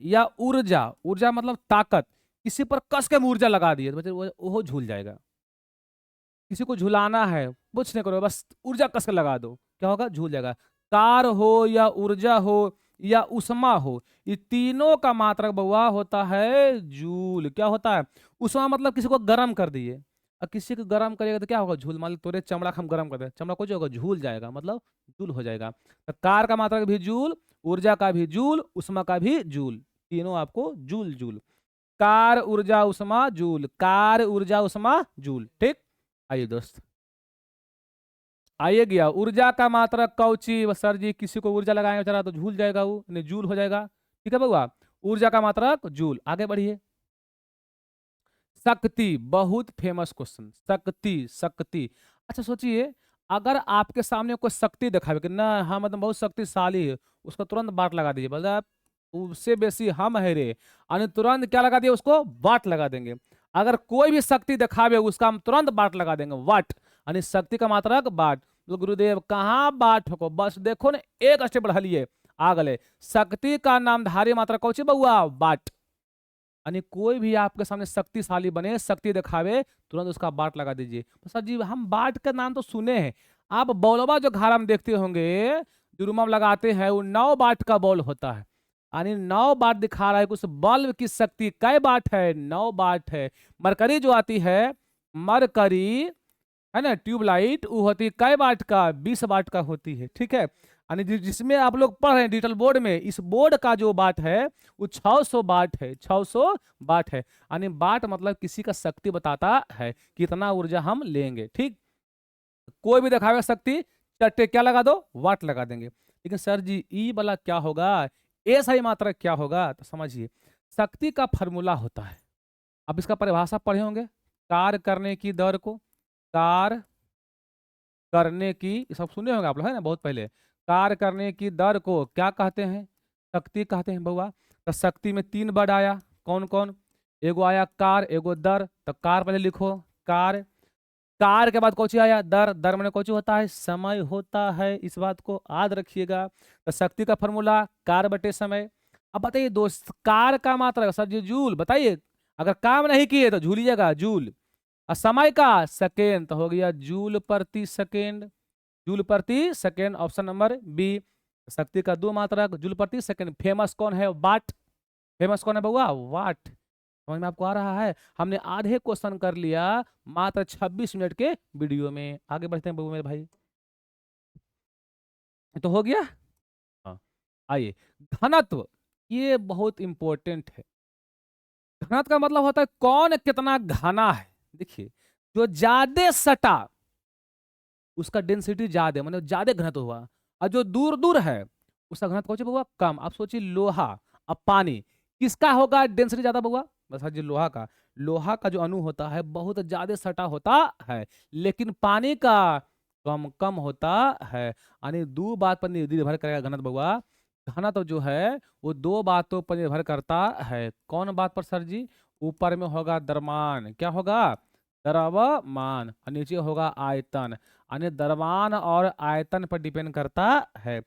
या ऊर्जा, ऊर्जा मतलब ताकत, किसी पर कस के हम ऊर्जा लगा दिए तो बच्चे वो झूल जाएगा। किसी को झुलाना है, कुछ नहीं करो, बस ऊर्जा कस के लगा दो, क्या होगा, झूल जाएगा। कार हो या ऊर्जा हो या उष्मा हो, ये तीनों का मात्रक बउआ होता है जूल। क्या होता है, उष्मा मतलब किसी को गर्म कर दिए, और किसी को गर्म करेगा तो क्या होगा, झूल। मान लो तोरे चमड़ा को हम गर्म कर दे, चमड़ा कुछ होगा, झूल जाएगा, मतलब जूल हो जाएगा। तो कार का मात्रक भी जूल, ऊर्जा का भी जूल, उष्मा का भी जूल, तीनों आपको जूल जूल। कार ऊर्जा उष्मा जूल, कार ऊर्जा उष्मा जूल। ठीक, आइए दोस्त, आइए गया ऊर्जा का मात्रक कौची, सर जी किसी को ऊर्जा लगाएंगे बेचारा तो झूल जाएगा, वो नहीं जूल हो जाएगा। ठीक है बउआ, ऊर्जा का मात्रक जूल। आगे बढ़िए, शक्ति, बहुत फेमस क्वेश्चन। शक्ति, शक्ति। अच्छा सोचिए, अगर आपके सामने कोई शक्ति दिखावे कि ना हम मतलब बहुत शक्तिशाली है, उसको तुरंत बाट लगा दीजिए, बोला उससे बेसी हम है रे, यानी तुरंत क्या लगा दिए उसको, बाट लगा देंगे। अगर कोई भी शक्ति दिखावे उसका हम तुरंत बाट लगा देंगे, वाट, यानी शक्ति का मात्रक बाट। तो गुरुदेव कहाँ बाट हो, बस देखो ना एक स्टेप बढ़लिए आ गए। शक्ति का नामधारी मात्रक कौन सी बउआ, बाट। यानी कोई भी आपके सामने शक्तिशाली बने, शक्ति दिखावे, तुरंत उसका बाट लगा दीजिए। तो सर जी हम बाट का नाम तो सुने हैं, आप बॉलवा जो घारा में देखते होंगे, जो रूम में लगाते हैं, वो 9 बाट का बॉल होता है। यानी 9 बाट दिखा रहा है कि उस बल्ब की शक्ति कै बाट है, 9 बाट है। मरकरी जो आती है, मरकरी है ना, ट्यूबलाइट, वो होती है कै वाट का, 20 वाट का होती है, ठीक है। यानी जिसमें आप लोग पढ़ रहे हैं डिजिटल बोर्ड में, इस बोर्ड का जो वाट है वो 600 वाट है, 600 वाट है। यानी वाट मतलब किसी का शक्ति बताता है, कितना ऊर्जा हम लेंगे, ठीक। कोई भी दिखावे शक्ति, चट्टे क्या लगा दो, वाट लगा देंगे। लेकिन सर जी ई वाला क्या होगा, ए सही मात्रा क्या होगा, तो समझिए शक्ति का फॉर्मूला होता है। अब इसका परिभाषा पढ़े होंगे, कार्य करने की दर को, कार्य करने की, ये सब सुने होंगे आप लोग, है ना, बहुत पहले। कार्य करने की दर को क्या कहते हैं, शक्ति कहते हैं बउआ। तो शक्ति में 3 वर्ड आया, कौन कौन, एगो आया कार, एगो दर। तो कार पहले लिखो, कार। कार के बाद कौन सी आया, दर। दर मैंने कौन सी होता है, समय होता है, इस बात को याद रखिएगा। तो शक्ति का फॉर्मूला कार बटे समय। अब बताइए दोस्त, कार का मात्रा सर जी जूल, बताइए अगर काम नहीं किए तो झूलिएगा, जूल। और समय का सेकेंड, तो हो गया जूल प्रति सेकेंड, जूल प्रति सेकेंड, ऑप्शन नंबर बी। शक्ति का 2 मात्रक, जूल प्रति सेकेंड। फेमस कौन है, वाट। फेमस कौन है बउआ, वाट। समझ में आपको आ रहा है। हमने आधे क्वेश्चन कर लिया मात्र 26 मिनट के वीडियो में। आगे बढ़ते हैं बउआ मेरे भाई, तो हो गया। हाँ, आइए घनत्व, ये बहुत इंपॉर्टेंट है। घनत्व का मतलब होता है कौन कितना घना है। देखिए जो ज्यादा सटा उसका डेंसिटी ज्यादा, मतलब ज्यादा घनत्व हुआ, और जो दूर दूर है उसका घनत्व कौन हुआ, कम। अब सोचिए लोहा अब पानी, किसका होगा डेंसिटी ज्यादा बउआ, बस जी लोहा का। लोहा का जो अणु होता है बहुत ज्यादा सटा होता है, लेकिन पानी का कम कम होता है। यानी 2 बात पर निर्भर करेगा घनत्व बउआ। घनत्व जो है वो 2 बातों पर निर्भर करता है। कौन बात पर सर जी, ऊपर में होगा द्रव्यमान, क्या होगा, द्रव्यमान, और नीचे होगा आयतन। यानी द्रव्यमान और आयतन पर डिपेंड करता है।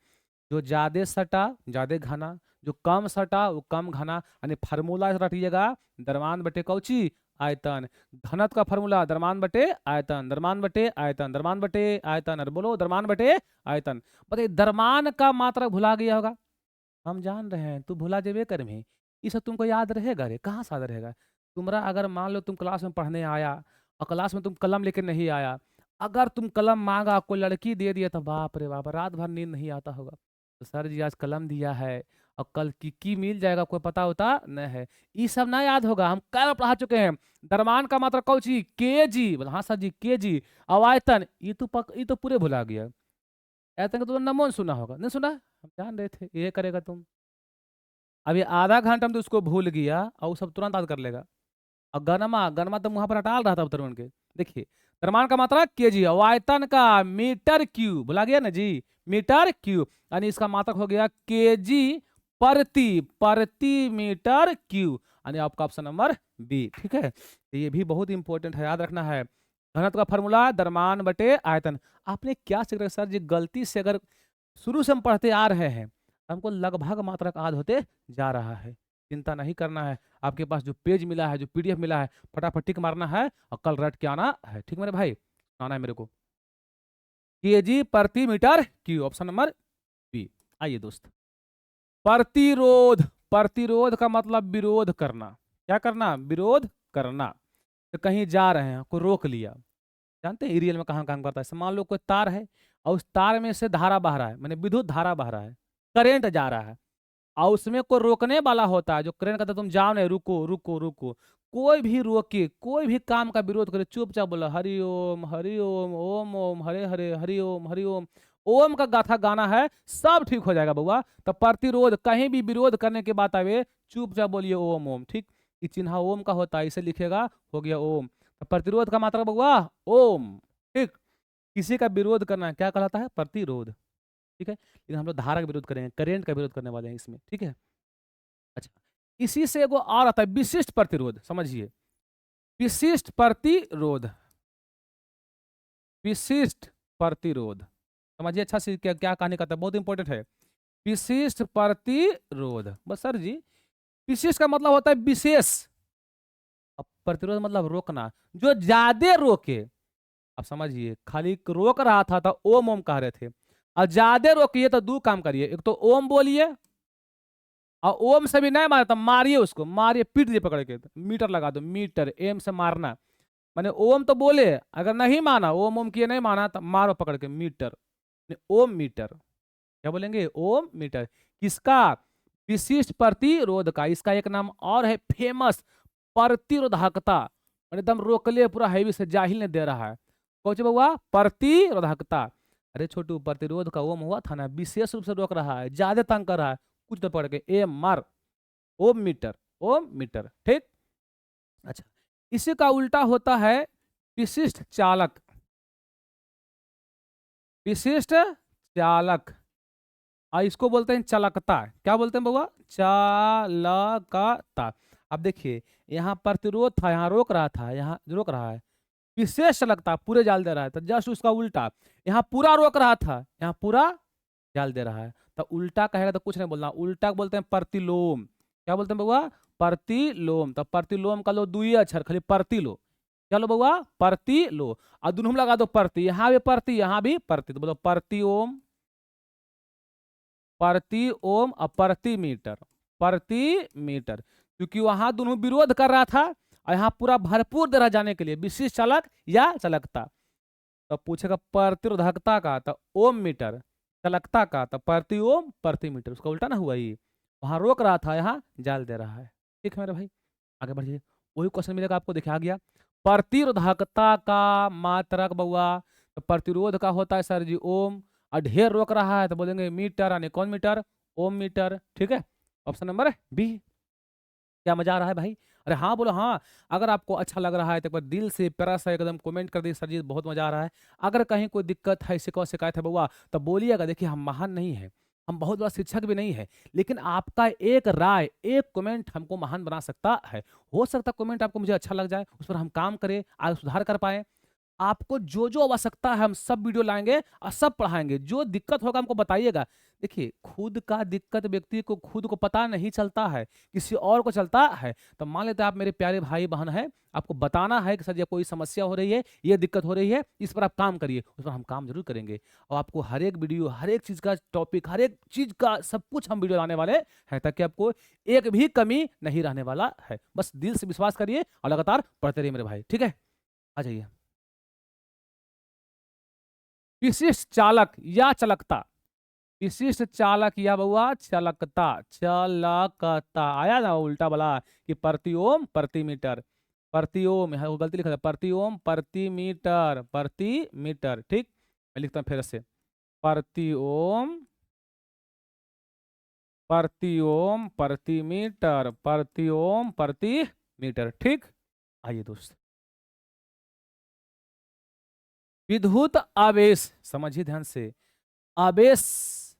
जो ज्यादा सटा ज्यादा घना, जो कम सटा वो कम घना। यानी फार्मूला रखिएगा, द्रव्यमान बटे कौची, आयतन। घनत्व का फार्मूला द्रव्यमान बटे आयतन, द्रव्यमान बटे आयतन, द्रव्यमान बटे आयतन। अरे बोलो द्रव्यमान बटे आयतन। बताइए द्रव्यमान का मात्रा भुला गया होगा, हम जान रहे हैं तू भुला जेबे कर में, ये सब तुमको याद रहेगा रे, कहाँ से याद रहेगा। तुम्हारा अगर मान लो तुम क्लास में पढ़ने आया और क्लास में तुम कलम लेके नहीं आया, अगर तुम कलम मांगा कोई लड़की दे दिया तो बाप रे बाप, रात भर नींद नहीं आता होगा। तो सर जी आज कलम दिया है और कल की मिल जाएगा, कोई पता होता नहीं है। ये सब ना याद होगा, हम कल पढ़ा चुके हैं। द्रव्यमान का मात्रा कौन सी, के जी, बोला हाँ सर जी के जी। अवायतन ये तो पूरे भुला गया। आयतन का तो नमोन सुना होगा, नहीं सुना, हम जान रहे थे ये करेगा तुम। अभी आधा घंटा में तो उसको भूल गया और वो सब तुरंत याद कर लेगा। और गनमा, गनमा तो मुँह पर हटाल रहा था तरुण के। देखिए द्रव्यमान का मात्रा केजी, आयतन का मीटर क्यूब, भुला गया ना जी, मीटर क्यूब। यानी इसका मात्रक हो गया केजी प्रति प्रति मीटर क्यूब, यानी आपका ऑप्शन नंबर बी, ठीक है। तो ये भी बहुत इंपॉर्टेंट है, याद रखना है। घनत्व का फॉर्मूला द्रव्यमान बटे आयतन। आपने क्या सीख रहे सर जी, गलती से अगर शुरू से हम पढ़ते आ रहे हैं, हमको लगभग मात्रक याद होते जा रहा है। चिंता नहीं करना है, आपके पास जो पेज मिला है, जो पीडीएफ मिला है, फटाफट टिक मारना है और कल रट के आना है, ठीक मेरे भाई, आना है मेरे को। केजी प्रति metre cube, option number B. आइए दोस्त, प्रतिरोध। प्रतिरोध का मतलब विरोध करना, क्या करना, विरोध करना। तो कहीं जा रहे हैं, कोई रोक लिया, जानते हैं रियल में कहाँ काम करता है। मान लो कोई तार है और उस तार में से धारा बह रहा है, मैंने विद्युत धारा बह रहा है, करंट जा रहा है, और उसमें कोई रोकने वाला होता है जो करंट कहता है तुम जाओ नहीं, रुको रुको रुको। कोई भी रोके, कोई भी काम का विरोध करे, चुपचाप बोला हरि ओम ओम ओम हरे हरे हरि ओम हरि ओम। ओम का गाथा गाना है, सब ठीक हो जाएगा बउआ। तो प्रतिरोध, कहीं भी विरोध करने की बात आवे चुपचाप बोलिए ओम ओम, ठीक। ये चिन्ह ओम का होता है, इसे लिखेगा, हो गया ओम। तो प्रतिरोध का मात्रा बउआ ओम। ठीक, किसी का विरोध करना क्या कहलाता है? प्रतिरोध। ठीक है, लेकिन हम लोग धारा का विरोध करेंगे, करेंट का विरोध करने वाले हैं इसमें। ठीक है, अच्छा, इसी से एगो और आता है विशिष्ट प्रतिरोध, समझिए, विशिष्ट प्रतिरोध, विशिष्ट प्रतिरोध, समझिए अच्छा से क्या क्या कहने का था, बहुत इंपॉर्टेंट है। विशिष्ट प्रतिरोध, बस सर जी, विशिष्ट का मतलब होता है विशेष, अब प्रतिरोध मतलब रोकना, जो ज्यादा रोके। अब समझिए, खाली रोक रहा था तो ओम ओम कह रहे थे, और ज्यादा रोकिए तो दो काम करिए, एक तो ओम बोलिए, और ओम से भी नहीं मारे तो मारिए, उसको मारिए, पीट दिए पकड़ के, मीटर लगा दो, मीटर, एम से मारना, माने ओम तो बोले, अगर नहीं माना, ओम ओम किए नहीं माना तो मारो पकड़ के, मीटर, ओम मीटर, क्या बोलेंगे? ओम मीटर। किसका? विशिष्ट प्रतिरोध का। इसका एक नाम और है फेमस, प्रतिरोधकता, एकदम रोकले पूरा हैवी से, जाहिल ने दे रहा है। कौन बउआ? प्रतिरोधकता। अरे छोटू, प्रतिरोध का ओम हुआ था ना, विशेष रूप से रोक रहा है, ज्यादा तंग कर रहा है, कुछ तो पड़ के एम मार, ओम मीटर, ओम मीटर। ठीक, अच्छा, इसी का उल्टा होता है विशिष्ट चालक, विशिष्ट चालक, इसको बोलते हैं चालकता। क्या बोलते हैं बउआ? चालकता। अब देखिए, यहाँ प्रतिरोध था, यहाँ रोक रहा था, यहाँ रोक रहा है, विशेष चालकता, पूरे जाल दे रहा है, तो जस्ट उसका उल्टा, यहाँ पूरा रोक रहा था, यहाँ पूरा जाल दे रहा है, तो उल्टा कहेगा तो कुछ नहीं बोलना, उल्टा बोलते हैं प्रतिलोम। क्या बोलते हैं बउआ? प्रतिलोम। तो प्रतिलोम का लो दुई अक्षर, खाली प्रति लो, चलो बउआ प्रति लो, और दोनों में लगा दो प्रति, यहाँ भी प्रति, यहाँ भी प्रति, तो बोलो प्रति ओम, प्रति ओम और प्रति मीटर, प्रति मीटर, क्योंकि वहां दोनों विरोध कर रहा था, और यहाँ पूरा भरपूर दे रहा जाने के लिए, विशिष्ट चालक या चालकता। तो पूछेगा प्रतिरोधकता का तो ओम मीटर, चालकता का तो प्रति ओम प्रति मीटर, उसका उल्टा ना हुआ, ये वहां रोक रहा था, यहाँ जाल दे रहा है। ठीक है मेरे भाई, आगे बढ़िए, वही क्वेश्चन मिलेगा आपको, देखा गया प्रतिरोधकता का मात्रक बउआ, तो प्रतिरोध का होता है सर जी ओम, और ढेर रोक रहा है तो बोलेंगे मीटर, यानी कौन मीटर? ओम मीटर। ठीक है, ऑप्शन नंबर बी। क्या मजा आ रहा है भाई? अरे हाँ बोलो हाँ। अगर आपको अच्छा लग रहा है तो एक बार दिल से प्यारा सा एकदम कमेंट कर दिए, सर जी बहुत मजा आ रहा है। अगर कहीं कोई दिक्कत है, शिकायत है बउआ, तो बोलिएगा। देखिए, हम महान नहीं है, हम बहुत बड़ा शिक्षक भी नहीं है, लेकिन आपका एक राय, एक कमेंट हमको महान बना सकता है। हो सकता है कमेंट आपको मुझे अच्छा लग जाए, उस पर हम काम करें, आगे सुधार कर पाए। आपको जो जो आवश्यकता है हम सब वीडियो लाएंगे और सब पढ़ाएंगे, जो दिक्कत होगा हमको बताइएगा। देखिए, खुद का दिक्कत व्यक्ति को खुद को पता नहीं चलता है, किसी और को चलता है। तो मान लेते हैं आप मेरे प्यारे भाई बहन है, आपको बताना है कि सर ये कोई समस्या हो रही है, ये दिक्कत हो रही है, इस पर आप काम करिए, उस पर हम काम जरूर करेंगे। और आपको हर एक वीडियो, हर एक चीज का टॉपिक, हर एक चीज का सब कुछ हम वीडियो लाने वाले हैं, ताकि आपको एक भी कमी नहीं रहने वाला है। बस दिल से विश्वास करिए और लगातार पढ़ते रहिए मेरे भाई। ठीक है, आ जाइए, विशिष्ट चालक या चालकता, विशिष्ट चालक या बउआ चालकता, चालकता आया ना उल्टा वाला, कि प्रति ओम प्रति मीटर, प्रति ओम, यहाँ गलती लिखा था, प्रति ओम प्रति मीटर, प्रति मीटर। ठीक, मैं लिखता हूँ फिर से, प्रति ओम प्रति ओम प्रति मीटर, प्रति ओम प्रति मीटर। ठीक, आइए दोस्त, विद्युत आवेश, समझिए ध्यान से, आवेश,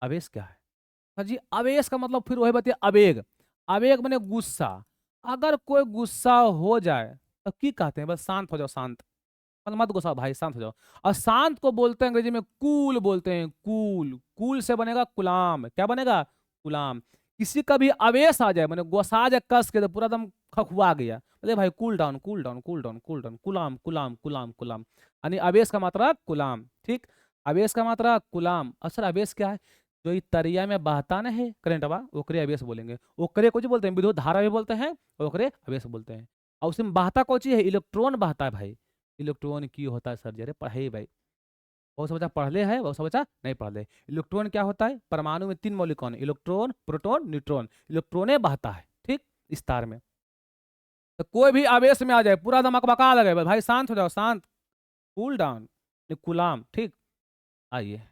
आवेश क्या है? हाँ जी, आवेश का मतलब फिर वही बताइए, आवेग, आवेग माने गुस्सा। अगर कोई गुस्सा हो जाए तो की कहते हैं? बस शांत हो जाओ, शांत, मतलब मत गुस्सा भाई, शांत हो जाओ। और शांत को बोलते हैं अंग्रेजी में कूल, बोलते हैं कूल, कूल से बनेगा गुलाम। क्या बनेगा? गुलाम। किसी का भी आवेश आ जाए, मैंने गुस्सा जाए कस के, तो पूरा एकदम खखुआ गया, बोले भाई cool down, cool down, cool down, cool down, गुलाम, गुलाम, गुलाम, गुलाम, यानी आवेश का मात्रा गुलाम। ठीक, आवेश का मात्रा गुलाम। असल आवेश क्या है? जो ये तरिया में बहता ना है करंट हवा, ओकरे आवेश बोलेंगे। ओकरे को जो बोलते हैं, विद्युत धारा भी बोलते हैं, ओकरे आवेश बोलते हैं। और उसमें बहता कौन चीज है? इलेक्ट्रॉन बहता है भाई। इलेक्ट्रॉन की होता है सर जी? अरे पढ़े भाई, बहुत सा बच्चा पढ़ ले है, बहुत सा बच्चा नहीं पढ़ ले। इलेक्ट्रॉन क्या होता है? परमाणु में 3 मौलिकॉन, इलेक्ट्रॉन, प्रोटॉन, न्यूट्रॉन, इलेक्ट्रॉने बहता है। ठीक, इस तार में। तो कोई भी आवेश में आ जाए, पूरा दम अकबका लगे, भाई शांत हो जाओ, शांत, कूल डाउन, गुलाम। ठीक, आइए,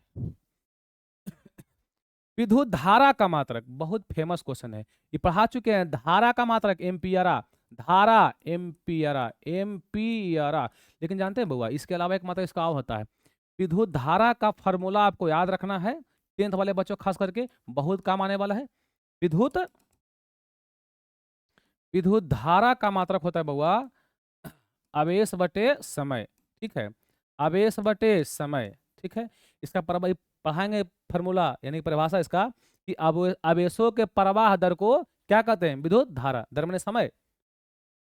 विद्युत धारा का मात्रक, बहुत फेमस क्वेश्चन है, ये पढ़ा चुके हैं। धारा का मात्रक एम्पियरा, धारा एम्पियरा, एम्पियरा। लेकिन जानते हैं बउआ, इसके अलावा एक मात्रक इसका और होता है। विद्युत धारा का फॉर्मूला आपको याद रखना है, 10th वाले बच्चों खास करके बहुत काम आने वाला है। विद्युत विद्युत धारा का मात्रक होता है बउआ आवेश बटे समय, ठीक है, आवेश बटे समय, ठीक है। इसका पढ़ाएंगे फॉर्मूला यानी परिभाषा इसका कि आवेशों के प्रवाह दर को क्या कहते हैं, विद्युत धारा, दर माने समय,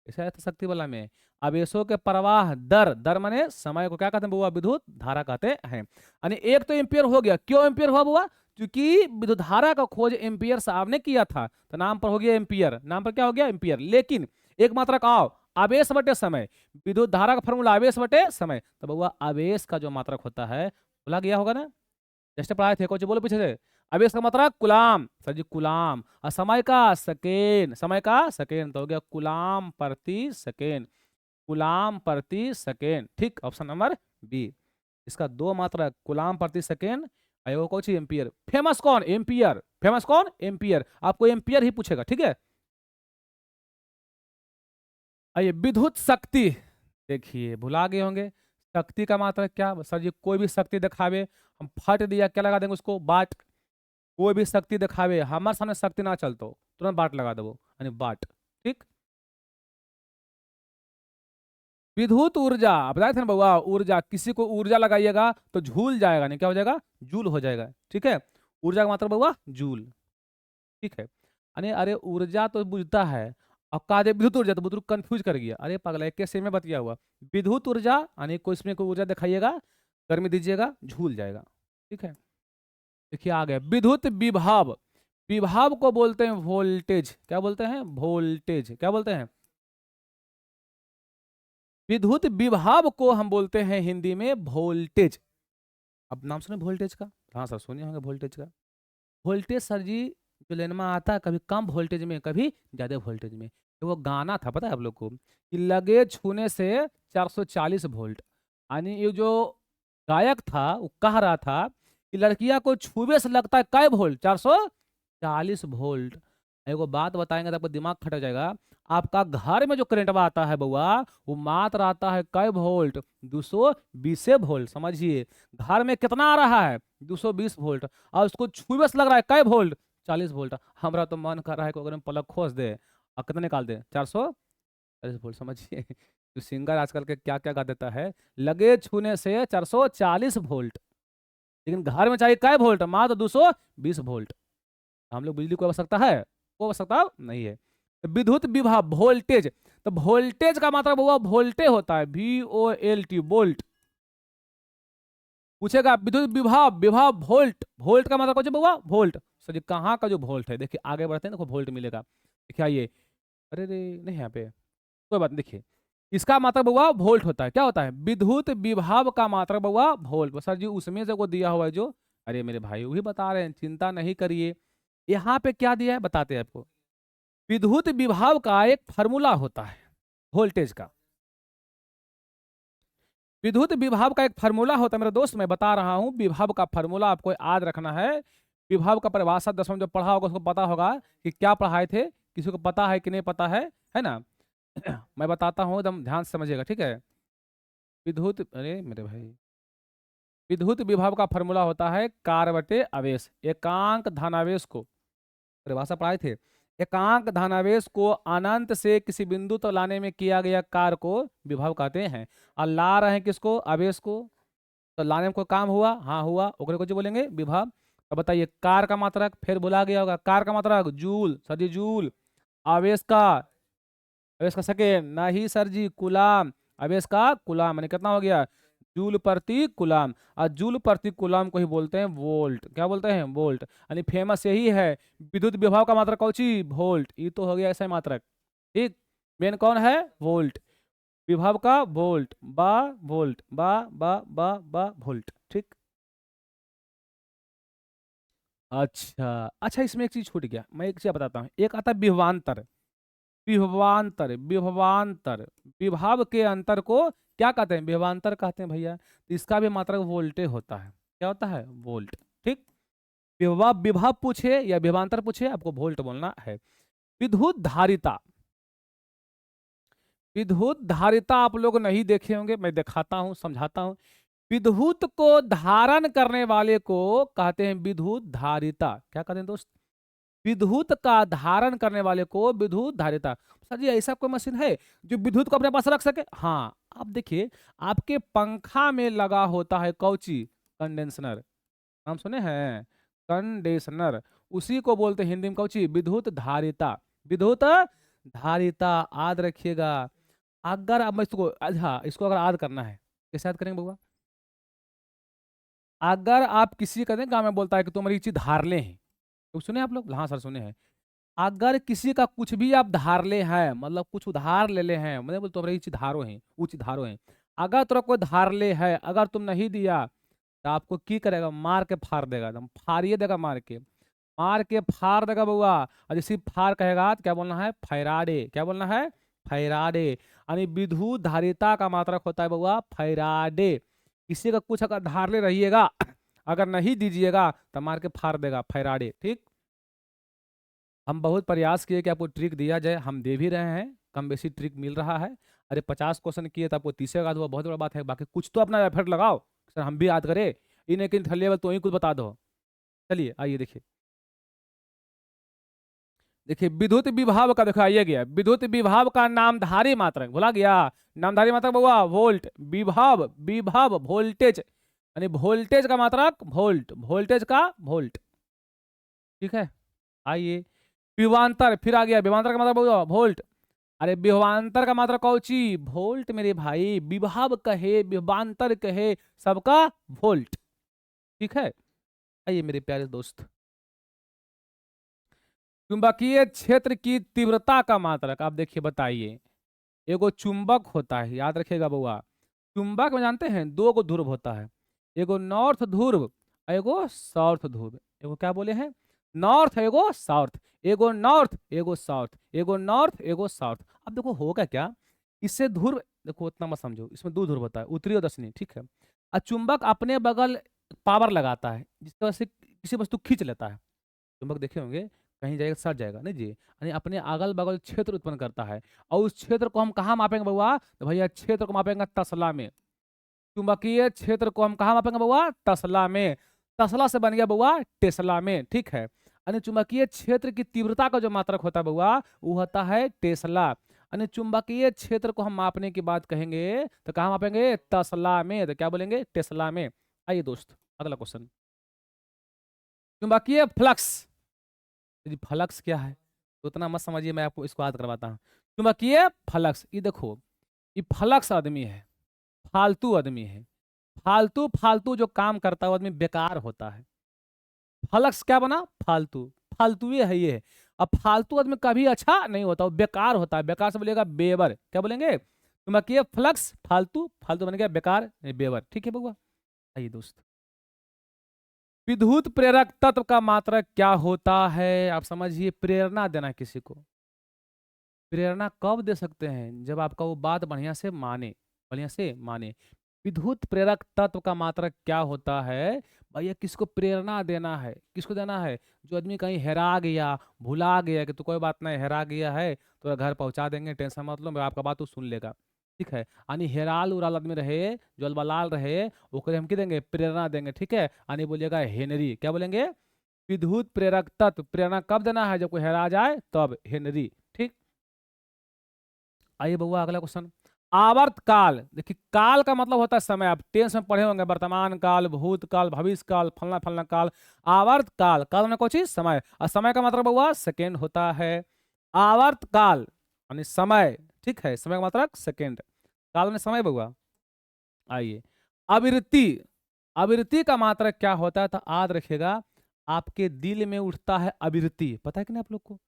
ऐसा है तो शक्ति वाला में आवेशों के प्रवाह दर, दर माने समय को क्या कहते हैं बुआ, विद्युत धारा कहते हैं। यानी एक तो एम्पियर हो गया, क्यों एम्पियर हुआ बुआ, क्योंकि विद्युत धारा का खोज एम्पियर साहब ने किया था, तो नाम पर हो गया एम्पियर, नाम पर क्या हो गया एम्पियर। लेकिन एक मात्रक आओ, आवेश बटे समय, विद्युत धारा का फॉर्मूला आवेश बटे समय, तो बुआ आवेश का जो मात्रक होता है बोला गया होगा ना, जैसे पढ़ाए थे, कुछ बोलो पीछे से। आवेश का मात्रक कुलाम, सर जी कुलाम, और समय का सेकेंड, समय का सेकेंड, तो हो गया कुलाम प्रति सेकेंड, कुलाम प्रति सेकेंड, ठीक, ऑप्शन नंबर बी। इसका दो मात्रक कुलाम प्रति सेकेंड, आयो कौन सी एम्पियर, फेमस कौन एम्पियर, फेमस कौन एम्पियर, आपको एम्पियर ही पूछेगा, ठीक है। आइए विद्युत शक्ति, देखिए भुला गए होंगे, शक्ति का मात्रक क्या सर जी, कोई भी शक्ति दिखावे, हम फट दिया क्या लगा देंगे उसको, बाट, कोई भी शक्ति दिखावे हमारे सामने शक्ति ना चलतो तुरंत बाट लगा देवो, यानी बाट, ठीक। विद्युत ऊर्जा बताए थे ना बउआ, ऊर्जा, किसी को ऊर्जा लगाइएगा तो झूल जाएगा, नहीं क्या हो जाएगा, जूल हो जाएगा, ठीक है। ऊर्जा का मतलब बउआ जूल, ठीक है। अरे अरे ऊर्जा तो बुझता है, अब कहा दे विद्युत ऊर्जा तो बुजुर्ग कंफ्यूज कर गया, अरे पगला एक कैसे में बतिया हुआ, विद्युत ऊर्जा यानी कोई इसमें कोई ऊर्जा दिखाइएगा, गर्मी दीजिएगा, झूल जाएगा, ठीक है। देखिए आ गया विद्युत विभव, विभव को बोलते हैं वोल्टेज, क्या बोलते हैं, वोल्टेज, क्या बोलते हैं, विद्युत विभव को हम बोलते हैं हिंदी में वोल्टेज। अब नाम सुने वोल्टेज का, हाँ सर सुनिए होंगे वोल्टेज का। वोल्टेज सर जी जो लेन में आता है कभी कम वोल्टेज में कभी ज्यादा वोल्टेज में, तो वो गाना था पता है आप लोग को कि लगे छूने से 440 वोल्ट, यानी ये जो गायक था वो कह रहा था कि लड़कियां को छुए से लगता है कै वोल्ट, 440 वोल्ट। एगो बात बताएंगे तो आपका दिमाग खट जाएगा, आपका घर में जो करंट आता है बउआ वो मात्र आता है कै वोल्ट, 220 वोल्ट, समझिए घर में कितना आ रहा है 220 वोल्ट, और उसको छुए से लग रहा है कै वोल्ट, 40 वोल्ट। हमारा तो मन कर रहा है कि अगर हम पलक खोस दे और कितना निकाल दे, 440 वोल्ट, समझिए जो सिंगर आजकल के क्या क्या गा देता है, लगे छूने से 440 वोल्ट, लेकिन घर में चाहिए कै वोल्ट, मात्र 220 वोल्ट। हम लोग बिजली को आवश्यकता है, को आवश्यकता नहीं है। तो विद्युत विभव वोल्टेज, तो वोल्टेज का मतलब हुआ वोल्टे होता है, VOLT वोल्ट। पूछेगा विद्युत विभव, विभव वोल्ट, वोल्ट का मतलब कुछ हुआ वोल्ट, सर जी कहाँ का जो वोल्ट है, देखिए आगे बढ़ते हैं देखो वोल्ट मिलेगा, देखिए आइए, अरे रे नहीं यहाँ पे कोई बात नहीं, देखिए इसका मतलब हुआ वोल्ट होता है, क्या होता है, विद्युत विभव का मतलब हुआ वोल्ट, सर जी उसमें से को दिया हुआ है जो, अरे मेरे भाई वही बता रहे हैं, चिंता नहीं करिए। यहाँ पे क्या दिया है बताते हैं आपको, विद्युत विभव का एक फार्मूला होता है वोल्टेज का, विद्युत विभव का एक फार्मूला होता है मेरे दोस्त, मैं बता रहा हूं विभव का फार्मूला आपको याद रखना है। विभव का परिभाषा 10वीं जब पढ़ा होगा उसको पता होगा कि क्या पढ़ाए थे, किसी को पता है कि नहीं पता है ना। मैं बताता हूं एकदम ध्यान से समझिएगा, ठीक है। विद्युत, अरे मेरे भाई, विद्युत विभव का फार्मूला होता है कार्य बटे आवेश, एकांक धनावेश को, परिभाषा पढ़ाए थे, एकांक धनावेश को अनंत से किसी बिंदु तक लाने में किया गया कार्य को विभव कहते हैं। और ला रहे हैं किसको, आवेश को, तो लाने में कोई काम हुआ, हाँ हुआ, ओकरे को जो बोलेंगे विभव। तो बताइए कार का मात्रक, फिर बोला गया होगा कार का मात्रक जूल, सर जी जूल, आवेश का, आवेश का सेकेंड नहीं सर जी कुलाम, आवेश का कुलाम, यानी कितना हो गया जूल प्रति कुलाम, और जूल प्रति कुलाम को ही बोलते हैं वोल्ट, क्या बोलते हैं वोल्ट, यानी फेमस यही है। विद्युत विभव का मात्रक कौन सी, वोल्ट, ये तो हो गया ऐसा मात्रक, ठीक। मेन कौन है वोल्ट, विभव का वोल्ट, बा वोल्ट, बा वोल्ट, ठीक। अच्छा अच्छा, इसमें एक चीज छूट गया, मैं एक चीज बताता हूँ, एक आता है विभवांतर, विभवांतर, विभवांतर, विभव के अंतर को क्या कहते हैं, विभवांतर कहते हैं भैया। तो इसका भी मात्रक वोल्टे होता है, क्या होता है वोल्ट, ठीक। विभव विभव पूछे या विभवांतर पूछे, आपको वोल्ट बोलना है। विद्युत धारिता, विद्युत धारिता आप लोग नहीं देखे होंगे, मैं दिखाता हूं, समझाता हूं। विद्युत को धारण करने वाले को कहते हैं विद्युत धारिता। क्या कहते हैं दोस्त? विद्युत का धारण करने वाले को विद्युत धारिता। सर जी ऐसा कोई मशीन है जो विद्युत को अपने पास रख सके? हाँ, आप देखिए, आपके पंखा में लगा होता है कौची? कंडेंसर। नाम सुने हैं? कंडेंसर। उसी को बोलते हैं हिंदी में कौची? विद्युत धारिता। विद्युत धारिता, याद रखिएगा। अगर अब मैं इसको, अच्छा इसको अगर याद करना है, कैसे याद करेंगे बउआ? अगर आप किसी का गांव में बोलता है कि तुम्हारी चीज धार ले हैं, तो सुने आप लोग? हाँ सर सुने हैं। अगर किसी का कुछ भी आप धार ले हैं, मतलब कुछ उधार ले ले हैं, मतलब बोल तुम्हारी चीज धारो हैं, ऊंची धारो हैं। अगर तुरा कोई धार ले है, अगर तुम नहीं दिया तो आपको की करेगा? मार के फाड़ देगा, एकदम फाड़िए देगा, मार के, मार के फाड़ देगा बउआ। और जैसे फाड़ कहेगा तो क्या बोलना है? फैराडे। क्या बोलना है? फैराडे। यानी विद्युत धारिता का मात्रक होता है बउआ फैराडे। किसी का कुछ अगर धार ले रहिएगा, अगर नहीं दीजिएगा तो मार के फाड़ देगा, फैराडे। ठीक, हम बहुत प्रयास किए कि आपको ट्रिक दिया जाए, हम दे भी रहे हैं, कम बेसी ट्रिक मिल रहा है। अरे 50 क्वेश्चन किए तो आपको 30 याद हुआ, बहुत बड़ा बात है। बाकी कुछ तो अपना एफर्ट लगाओ, सर हम भी याद करें। इन्हें कि लेवल तो ही कुछ बता दो। चलिए आइए देखिए, देखिए विद्युत विभाव का, देखो आइए गया, विद्युत विभाव का नामधारी मात्रक भुला गया। नामधारी मात्रक बउआ वोल्ट। विभव, विभव वोल्टेज, यानी वोल्टेज का मात्रक वोल्ट, वोल्टेज का वोल्ट। ठीक है, आइए विभवांतर, फिर आ गया विभवांतर का मतलब बउआ वोल्ट। अरे विभवांतर का मात्रक कौची? वोल्ट मेरे भाई। विभव कहे, विभवांतर कहे, सबका वोल्ट। ठीक है, आइए मेरे प्यारे दोस्त, चुंबकीय क्षेत्र की तीव्रता का मात्रक आप देखिए, बताइए। एगो चुंबक होता है, याद रखिएगा बउआ। चुंबक में जानते हैं दो गो ध्रुव होता है, एगो नॉर्थ ध्रुव, एगो साउथ ध्रुव। एगो क्या बोले हैं? नॉर्थ, एगो साउथ। एगो नॉर्थ, एगो साउथ, एगो नॉर्थ, एगो साउथ। अब देखो होगा क्या, इससे ध्रुव, देखो उतना मत समझो, इसमें दो ध्रुव होता है, उत्तरी और दक्षिणी। ठीक है, और चुंबक अपने बगल पावर लगाता है, जिसकी वजह से किसी वस्तु खींच लेता है। चुंबक देखे होंगे, कहीं जाएगा सट जाएगा नहीं जी, यानी अपने अगल बगल क्षेत्र उत्पन्न करता है। और उस क्षेत्र को हम कहाँ मापेंगे बउआ? तो भैया क्षेत्र को मापेंगे तसला में। चुंबकीय क्षेत्र को हम कहाँ मापेंगे बउआ? तसला में। तसला से बन गया बउआ टेस्ला में। ठीक है, यानी चुंबकीय क्षेत्र की तीव्रता का जो मात्रक होता है बउआ, वो होता है टेस्ला। यानी चुंबकीय क्षेत्र को हम मापने की बात कहेंगे तो कहाँ मापेंगे? तसला में। तो क्या बोलेंगे? टेस्ला में। आइए दोस्त, अगला क्वेश्चन, चुंबकीय फ्लक्स। जी फ्लक्स क्या है तो उतना मत समझिए, मैं आपको इसको याद करवाता हूँ। चुंबकीय फ्लक्स, ये देखो, ये फ्लक्स आदमी है, फालतू आदमी है। फालतू फालतू जो काम करता है वो आदमी बेकार होता है। फ्लक्स क्या बना? फालतू। फालतू ही है ये। अब फालतू आदमी कभी अच्छा नहीं होता, वो बेकार होता है। बेकार से बोलेगा बेवर। क्या बोलेंगे? चुंबकीय फ्लक्स फालतू, फालतू बन गया बेकार, बेवर। ठीक है बउआ, आइए दोस्त, विद्युत प्रेरक तत्व का मात्रक क्या होता है? आप समझिए, प्रेरणा देना किसी को। प्रेरणा कब दे सकते हैं? जब आपका वो बात बढ़िया से माने, बढ़िया से माने। विद्युत प्रेरक तत्व का मात्रक क्या होता है? भैया किसको प्रेरणा देना है? किसको देना है? जो आदमी कहीं हेरा गया, भुला गया कि तो कोई बात नहीं, हेरा गया है तो घर पहुंचा देंगे, टेंशन मत लो, मैं आपका बात तो सुन लेगा। ठीक है, यानी हेराल उराल आदमी रहे, जो अलबलाल रहे, ओकरे हम की देंगे? प्रेरणा देंगे। ठीक है, यानी बोलिएगा हेनरी। क्या बोलेंगे? विद्युत प्रेरक तत्व प्रेरणा कब देना है? जब कोई हेरा जाए तब, हेनरी। ठीक, आइए बउआ अगला क्वेश्चन, आवर्त काल। देखिए काल का मतलब होता है समय, आप टेंस में पढ़े होंगे, वर्तमान काल, भूत काल, भविष्य काल, फलना फलना काल। आवर्त काल, काल में कोई चीज समय, और समय का मतलब हुआ सेकेंड होता है। आवर्त काल यानी समय। ठीक है, समय का मतलब सेकेंड, काल में समय बउआ। आइए आवृत्ति, आवृत्ति का मात्रक क्या होता है? तो याद रखिएगा, आपके दिल में उठता है आवृत्ति, पता है कि नहीं आप लोग को?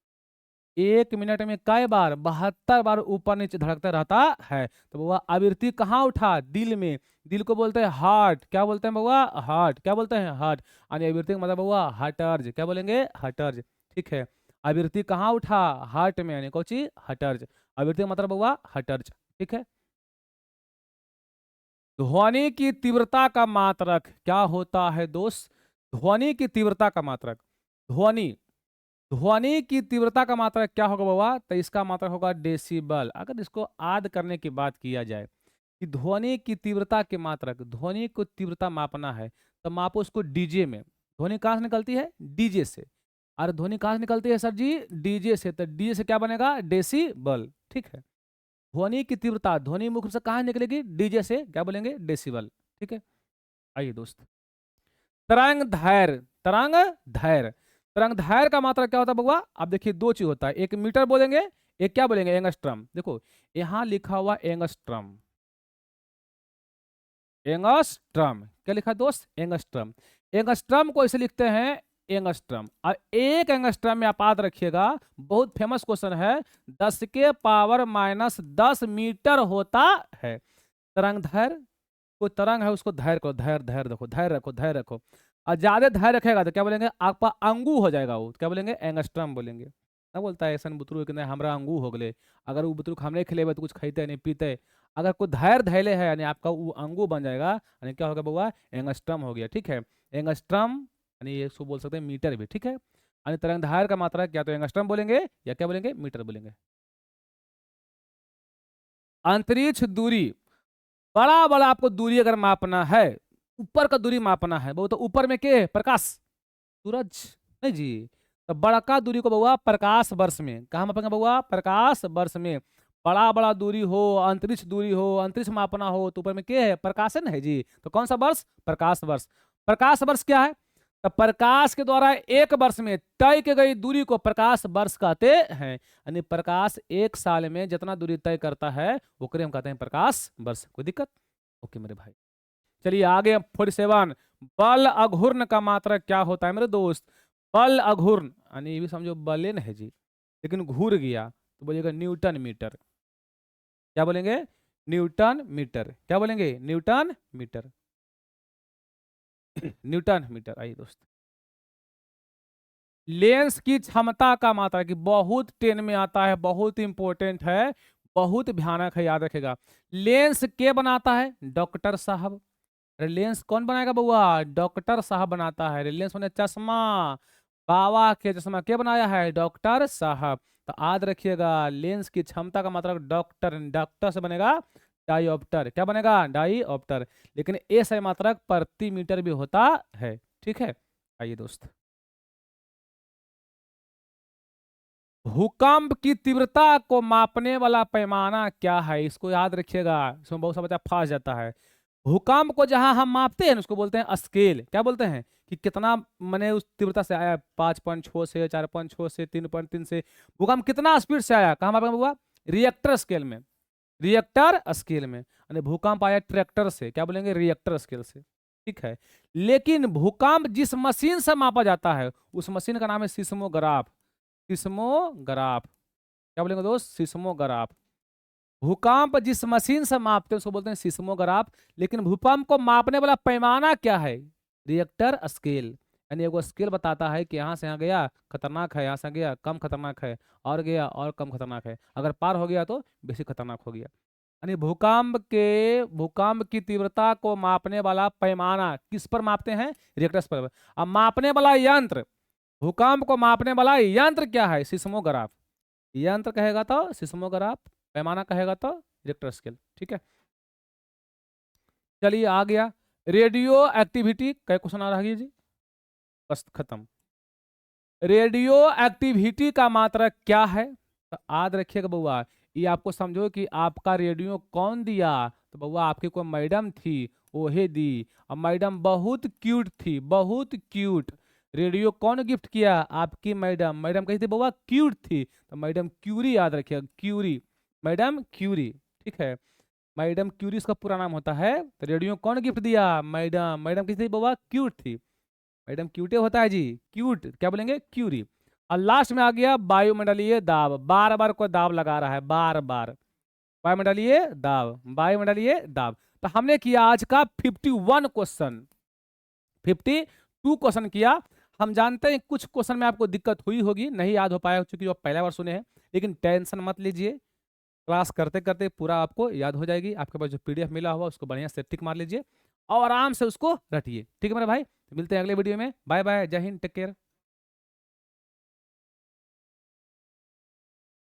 1 मिनट में कई बार? 72 बार ऊपर नीचे धड़कता रहता है। तो बउआ आवृत्ति कहाँ उठा? दिल में। दिल को बोलते हैं हार्ट। क्या बोलते हैं बउआ? हार्ट। क्या बोलते हैं? हार्ट। यानी आवृत्ति का मतलब बउआ हटर्ज। क्या बोलेंगे? हटर्ज। ठीक है, आवृत्ति कहाँ उठा? हार्ट में, यानी कौची? हटर्ज। आवृत्ति का मतलब बउआ हटर्ज। ठीक है, ध्वनि की तीव्रता का मात्रक क्या होता है दोस्त? ध्वनि की तीव्रता का मात्रक, ध्वनि ध्वनि की तीव्रता का मात्रक क्या होगा बाबा? तो इसका मात्रक होगा डेसिबल। अगर इसको याद करने की बात किया जाए कि ध्वनि की तीव्रता के मात्रक, ध्वनि को तीव्रता मापना है तो मापो उसको डीजे में। ध्वनि कहाँ से निकलती है? डीजे से। और ध्वनि कहाँ से निकलती है सर जी? डीजे से। तो डीजे से क्या बनेगा? डेसिबल। ठीक है। ध्वनि की तीव्रता, ध्वनि मुख्य रूप से कहाँ निकलेगी? डीजे से। क्या बोलेंगे? डेसिबल। ठीक है। आइए दोस्त, तरंग धैर्य, तरंग धैर्य, तरंग धैर्य का मात्रा क्या होता है बउआ? आप देखिए दो चीज होता है, एक मीटर बोलेंगे, एक क्या बोलेंगे? एंगस्ट्रम। देखो यहां लिखा हुआ एंगस्ट्रम, एंगस्ट्रम क्या लिखा है दोस्त? एंगस्ट्रम। एंगस्ट्रम को इसे लिखते हैं एंगस्ट्रम। और एक एंगस्ट्रम में आप याद रखिएगा, बहुत फेमस क्वेश्चन है, 10⁻⁻10 मीटर होता है। तरंग धैर्य, कोई तरंग है उसको धैर्य करो, धैर्य धैर्य रखो, धैर्य रखो, धैर्य रखो। और ज्यादा धैर्य रखेगा तो क्या बोलेंगे? आपका अंगू हो जाएगा वो। क्या बोलेंगे? एंगस्ट्रम बोलेंगे। ना बोलता है ऐसा बुतरू कि नहीं हमरा अंगू हो गए, अगर वो बुतरू हमने खिलेबे तो कुछ खाते नहीं पीते। अगर कोई धैर्य धैले है यानी आपका वो अंगू बन जाएगा, यानी क्या होगा बउआ? एंगस्ट्रम हो गया। ठीक है। एंगस्ट्रम यानी ये इसको बोल सकते हैं मीटर भी। ठीक है। यानी तरंग धार का मात्रा क्या तो एंगस्ट्रम बोलेंगे या क्या बोलेंगे? मीटर बोलेंगे। अंतरिक्ष दूरी, बड़ा बड़ा आपको दूरी अगर मापना है, ऊपर का दूरी मापना है वो, तो ऊपर में क्या है? प्रकाश, सूरज। नहीं जी। तो बड़का दूरी को बउआ प्रकाश वर्ष में, कहाँ मापेंगे बउआ? प्रकाश वर्ष में। बड़ा बड़ा दूरी हो, अंतरिक्ष दूरी हो, अंतरिक्ष मापना हो तो ऊपर में क्या है? प्रकाशन है जी। तो कौन सा वर्ष? प्रकाश वर्ष। प्रकाश वर्ष क्या है? तो प्रकाश के द्वारा एक वर्ष में तय की गई दूरी को प्रकाश वर्ष कहते हैं। यानी प्रकाश एक साल में जितना दूरी तय करता है ओकरे हम कहते हैं प्रकाश वर्ष। कोई दिक्कत? ओके मेरे भाई। चलिए आगे 47, बल अघूर्ण का मात्रक क्या होता है मेरे दोस्त? बल अघूर्ण यानी ये भी समझो बले न है जी, लेकिन घूर गया तो बोलिएगा न्यूटन मीटर। क्या बोलेंगे? Newton metre. क्या बोलेंगे? Newton metre. Newton metre. आइए दोस्त, लेंस की क्षमता का मात्रा की बहुत टेन में आता है, बहुत इंपॉर्टेंट है, बहुत भयानक है, याद रखेगा। लेंस के बनाता है? डॉक्टर साहब। रिलायंस कौन बनाएगा बउआ? डॉक्टर साहब बनाता है। रिलायंस मैंने चश्मा, बाबा के चश्मा के बनाया है? डॉक्टर साहब। तो याद रखिएगा लेंस की क्षमता का मतलब डॉक्टर, डॉक्टर से बनेगा डाईऑप्टर। क्या बनेगा? डाईऑप्टर। लेकिन ए सही मात्रक प्रति मीटर भी होता है। ठीक है। आइए दोस्त, भूकंप की तीव्रता को मापने वाला पैमाना क्या है? इसको याद रखिएगा, इसमें बहुत सा बच्चा फंस जाता है। भूकंप को जहां हम मापते हैं उसको बोलते हैं स्केल। क्या बोलते हैं? कि कितना मैंने उस तीव्रता से आया, 5.6 से, 4.6 से, 3.3 से, भूकंप कितना स्पीड से आया, कहाँ मापेंगे हुआ? रिएक्टर स्केल में। रिएक्टर स्केल में। यानी भूकंप आया ट्रैक्टर से, क्या बोलेंगे? रिएक्टर स्केल से। ठीक है। लेकिन भूकंप जिस मशीन से मापा जाता है उस मशीन का नाम है सिस्मोग्राफ। सिस्मोग्राफ। क्या बोलेंगे दोस्त? सिस्मोग्राफ। भूकंप जिस मशीन से मापते हैं उसको बोलते हैं सिस्मोग्राफ। लेकिन भूकंप को मापने वाला पैमाना क्या है? Richter scale. यानी एगो स्केल बताता है कि यहाँ से यहाँ गया खतरनाक है, यहाँ से गया कम खतरनाक है, और गया और कम खतरनाक है, अगर पार हो गया तो बेसी खतरनाक हो गया। यानी भूकंप की तीव्रता को मापने वाला पैमाना किस पर मापते हैं? रिएक्टर पर। अब मापने वाला यंत्र, भूकंप को मापने वाला यंत्र क्या है? सिस्मोग्राफ। यंत्र कहेगा तो सिस्मोग्राफ, पैमाना कहेगा तो रिक्टर स्केल। ठीक है। चलिए आ गया रेडियो एक्टिविटी। कई क्वेश्चन आ रहा है जी? बस खत्म। रेडियो एक्टिविटी का मात्रक क्या है? तो याद रखिएगा बउआ, ये आपको समझो कि आपका रेडियो कौन दिया? तो बउआ आपकी कोई मैडम थी, ओहे दी। और मैडम बहुत क्यूट थी, बहुत क्यूट। रेडियो कौन गिफ्ट किया? आपकी मैडम। मैडम कही थी बउआ क्यूट थी, तो मैडम क्यूरी याद रखिएगा, क्यूरी, मैडम क्यूरी। ठीक है। मैडम क्यूरी इसका पूरा नाम होता है। तो रेडियो कौन गिफ्ट दिया? मैडम। मैडम किसी बउआ क्यूट थी, मैडम क्यूटे होता है जी, क्यूट। क्या बोलेंगे? क्यूरी। और लास्ट में आ गया वायुमंडलीय दाब। बार बार कोई दाब लगा रहा है, बार बार। वायुमंडलीय दाब, वायुमंडलीय दाब। तो हमने किया आज का 51 क्वेश्चन, 52 क्वेश्चन किया। हम जानते हैं कुछ क्वेश्चन में आपको दिक्कत हुई होगी, नहीं याद हो पाया चूंकि आप पहला बार सुने हैं, लेकिन टेंशन मत लीजिए, क्लास करते करते पूरा आपको याद हो जाएगी। आपके पास जो पीडीएफ मिला हुआ उसको बढ़िया से टिक मार लीजिए और आराम से उसको रटिए। ठीक है मेरे भाई, मिलते हैं अगले वीडियो में। बाय बाय, जय हिंद, टेक केयर।